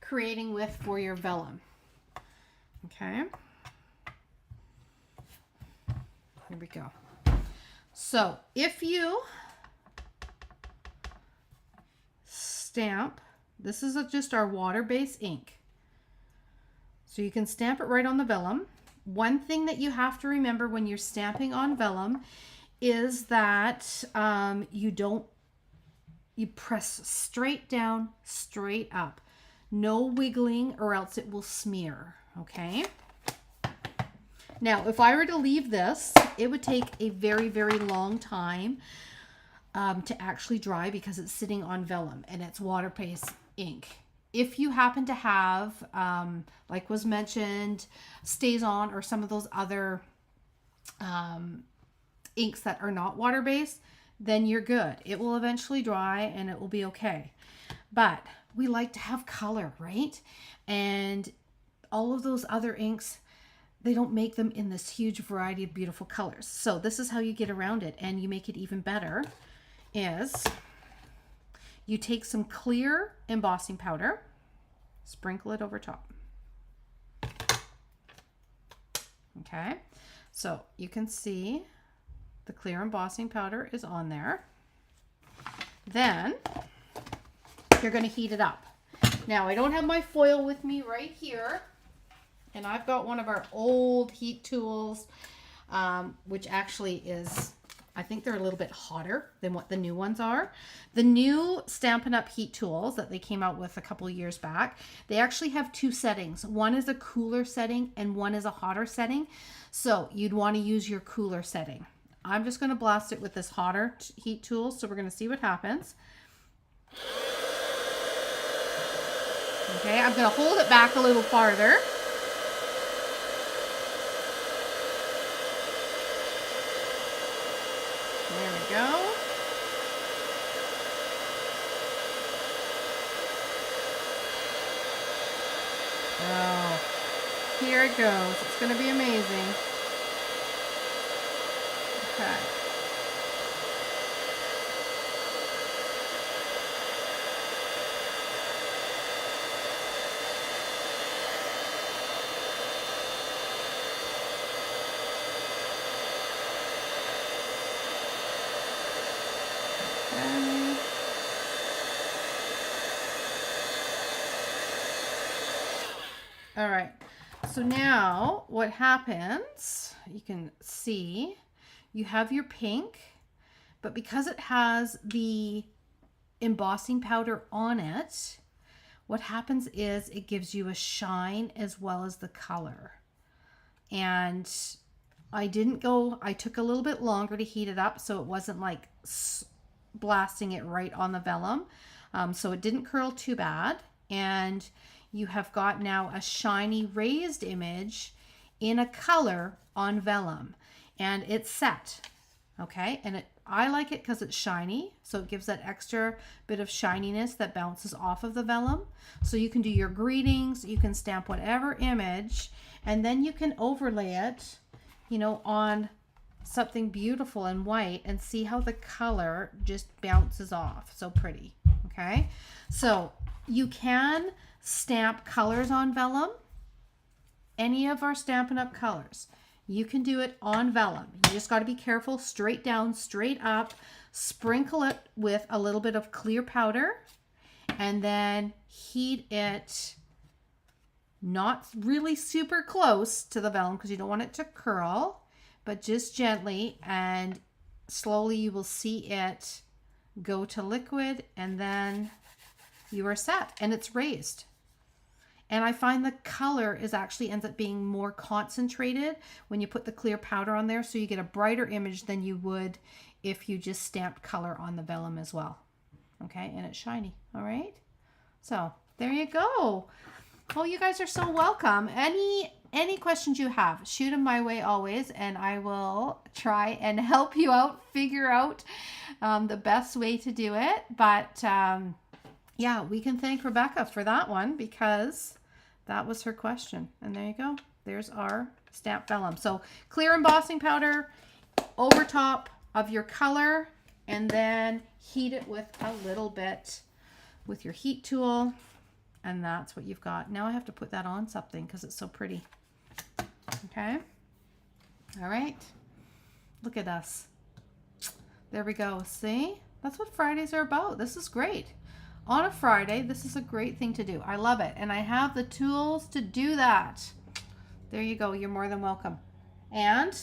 creating with for your vellum. Okay, here we go. So if you stamp, this is just our water-based ink. So you can stamp it right on the vellum. One thing that you have to remember when you're stamping on vellum is that you press straight down, straight up. No wiggling or else it will smear, okay? Now, if I were to leave this, it would take a very, very long time to actually dry because it's sitting on vellum and it's water-based ink. If you happen to have, like was mentioned, StazOn or some of those other inks that are not water-based, then you're good. It will eventually dry and it will be okay. But we like to have color, right? And all of those other inks, they don't make them in this huge variety of beautiful colors. So this is how you get around it and you make it even better is you take some clear embossing powder, sprinkle it over top. Okay, so you can see the clear embossing powder is on there. Then you're going to heat it up. Now I don't have my foil with me right here, and I've got one of our old heat tools, which actually is, I think they're a little bit hotter than what the new ones are. The new Stampin' Up! Heat tools that they came out with a couple years back, they actually have two settings. One is a cooler setting and one is a hotter setting. So you'd want to use your cooler setting. I'm just going to blast it with this hotter heat tool, so we're going to see what happens. Okay, I'm going to hold it back a little farther. There we go. Oh, here it goes. It's going to be amazing. Okay. All right, so now what happens, you can see you have your pink, but because it has the embossing powder on it, what happens is it gives you a shine as well as the color. And I took a little bit longer to heat it up so it wasn't like blasting it right on the vellum. So it didn't curl too bad. And you have got now a shiny raised image in a color on vellum, and it's set. Okay, and I like it because it's shiny, so it gives that extra bit of shininess that bounces off of the vellum. So you can do your greetings, you can stamp whatever image, and then you can overlay it, you know, on something beautiful and white, and see how the color just bounces off. So pretty. Okay, so you can stamp colors on vellum. Any of our Stampin' Up! Colors. You can do it on vellum. You just got to be careful, straight down, straight up. Sprinkle it with a little bit of clear powder and then heat it not really super close to the vellum because you don't want it to curl, but just gently, and slowly you will see it go to liquid, and then you are set and it's raised. And I find the color is actually ends up being more concentrated when you put the clear powder on there. So you get a brighter image than you would if you just stamped color on the vellum as well. Okay, and it's shiny. All right. So there you go. Well, you guys are so welcome. Any questions you have, shoot them my way always, and I will try and help you out, figure out the best way to do it. But yeah, we can thank Rebecca for that one because that was her question. And there you go. There's our stamp vellum. So clear embossing powder over top of your color, and then heat it with a little bit with your heat tool. And that's what you've got. Now I have to put that on something because it's so pretty. Okay. All right. Look at us. There we go. See? That's what Fridays are about. This is great. On a Friday, this is a great thing to do. I love it. And I have the tools to do that. There you go. You're more than welcome. And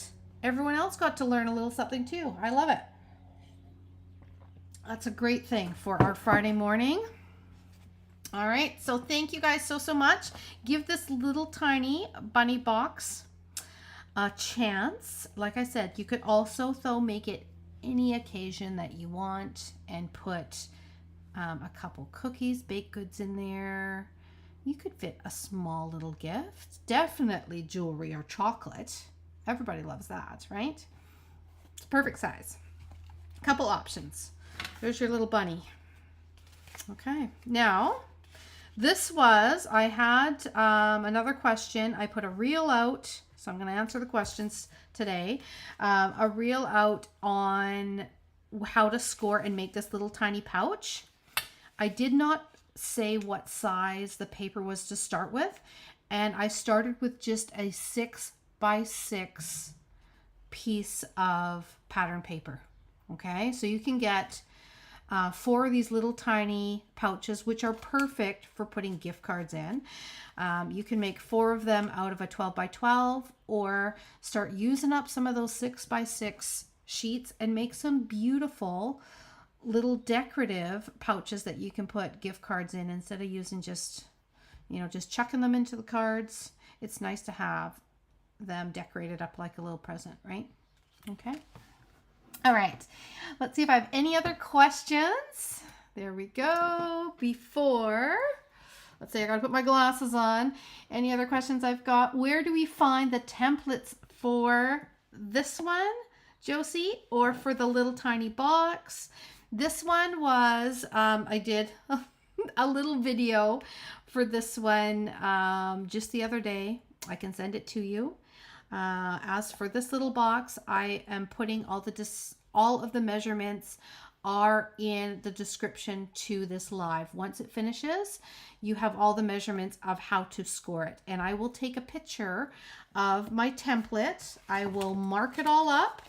everyone else got to learn a little something too. I love it. That's a great thing for our Friday morning. All right. So thank you guys so much. Give this little tiny bunny box a chance. Like I said, you could also, though, make it any occasion that you want and put a couple cookies, baked goods in there. You could fit a small little gift. Definitely jewelry or chocolate. Everybody loves that, right? It's perfect size. Couple options. There's your little bunny. Okay. Now, this was, I had another question. I put a reel out, so I'm going to answer the questions today. A reel out on how to score and make this little tiny pouch. I did not say what size the paper was to start with, and I started with just a 6x6 piece of pattern paper. Okay, so you can get 4 of these little tiny pouches, which are perfect for putting gift cards in. You can make 4 of them out of a 12x12, or start using up some of those 6x6 sheets and make some beautiful little decorative pouches that you can put gift cards in instead of using just chucking them into the cards. It's nice to have them decorated up like a little present, right? Okay. All right. Let's see if I have any other questions. There we go. Before, let's see, I gotta put my glasses on. Any other questions I've got? Where do we find the templates for this one, Josie, or for the little tiny box? This one was, I did a little video for this one just the other day. I can send it to you. As for this little box, I am putting all of the measurements are in the description to this live. Once it finishes, you have all the measurements of how to score it. And I will take a picture of my template. I will mark it all up,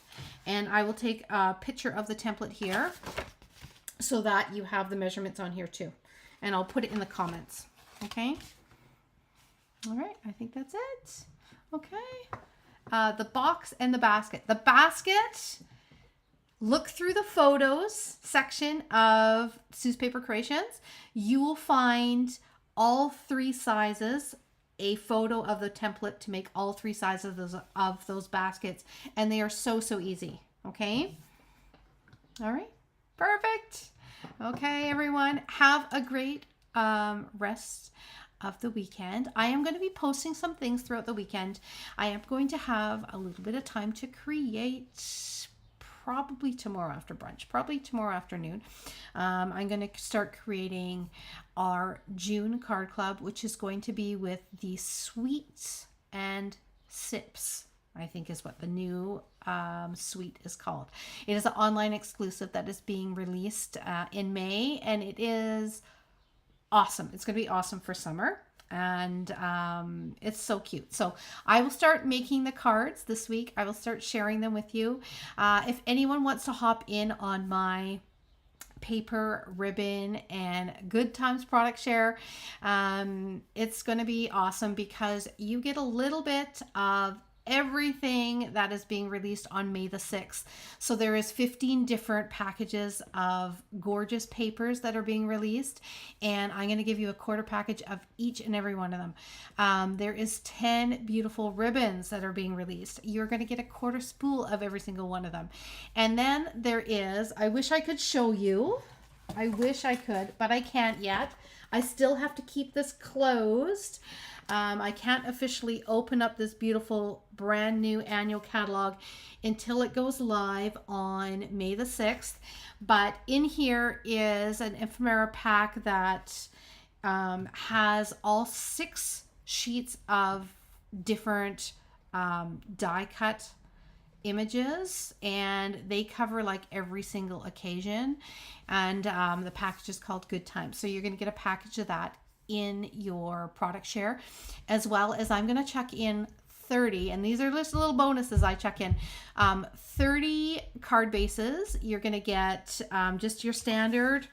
and I will take a picture of the template here so that you have the measurements on here too. And I'll put it in the comments. Okay. All right. I think that's it. Okay. The box and the basket. The basket, look through the photos section of Sue's Paper Creations. You will find all 3 sizes, a photo of the template to make all 3 sizes of those baskets. And they are so easy. Okay. All right. Perfect. Okay, everyone. Have a great rest of the weekend. I am going to be posting some things throughout the weekend. I am going to have a little bit of time to create probably tomorrow after brunch, probably tomorrow afternoon. I'm going to start creating our June card club, which is going to be with the Sweets and Sips, I think is what the new suite is called. It is an online exclusive that is being released in May, and it is awesome. It's going to be awesome for summer, and it's so cute. So I will start making the cards this week. I will start sharing them with you. If anyone wants to hop in on my paper, ribbon, and Good Times product share, it's going to be awesome because you get a little bit of everything that is being released on May the 6th. So there is 15 different packages of gorgeous papers that are being released, and I'm going to give you a quarter package of each and every one of them. There is 10 beautiful ribbons that are being released. You're going to get a quarter spool of every single one of them. And then there is, I wish I could show you. I wish I could, but I can't yet. I still have to keep this closed. I can't officially open up this beautiful brand new annual catalog until it goes live on May the 6th. But in here is an ephemera pack that has all 6 sheets of different die cut images, and they cover like every single occasion, and the package is called Good Times. So you're going to get a package of that in your product share, as well as I'm going to chuck in 30, and these are just little bonuses I chuck in, 30 card bases. You're going to get just your standard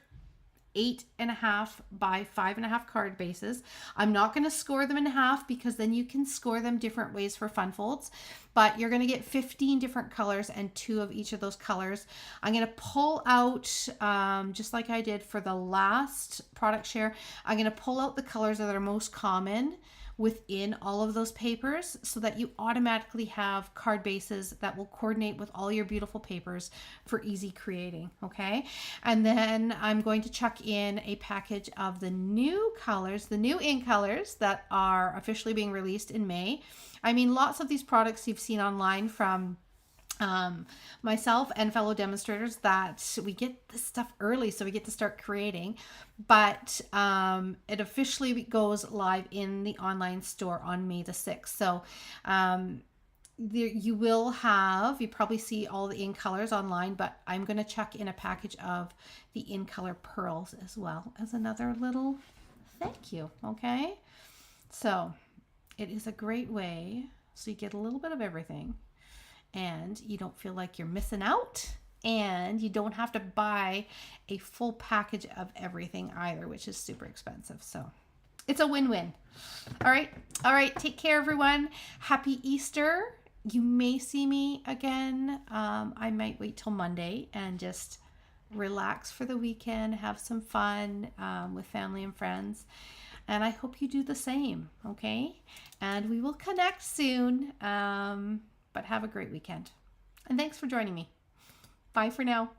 8.5 by 5.5 card bases. I'm not going to score them in half because then you can score them different ways for fun folds, but you're going to get 15 different colors and 2 of each of those colors. I'm going to pull out, just like I did for the last product share, I'm going to pull out the colors that are most common within all of those papers so that you automatically have card bases that will coordinate with all your beautiful papers for easy creating. Okay, and then I'm going to chuck in a package of the new colors, the new in colors that are officially being released in May. I mean, lots of these products you've seen online from myself and fellow demonstrators, that we get this stuff early so we get to start creating, but it officially goes live in the online store on May the 6th. So there you will have, you probably see all the in colors online, but I'm going to chuck in a package of the in color pearls as well as another little thank you. Okay, so it is a great way so you get a little bit of everything, and you don't feel like you're missing out, and you don't have to buy a full package of everything either, which is super expensive. So it's a win-win. All right, take care everyone. Happy Easter. You may see me again. I might wait till Monday and just relax for the weekend, have some fun with family and friends, and I hope you do the same. Okay, and we will connect soon. But have a great weekend. And thanks for joining me. Bye for now.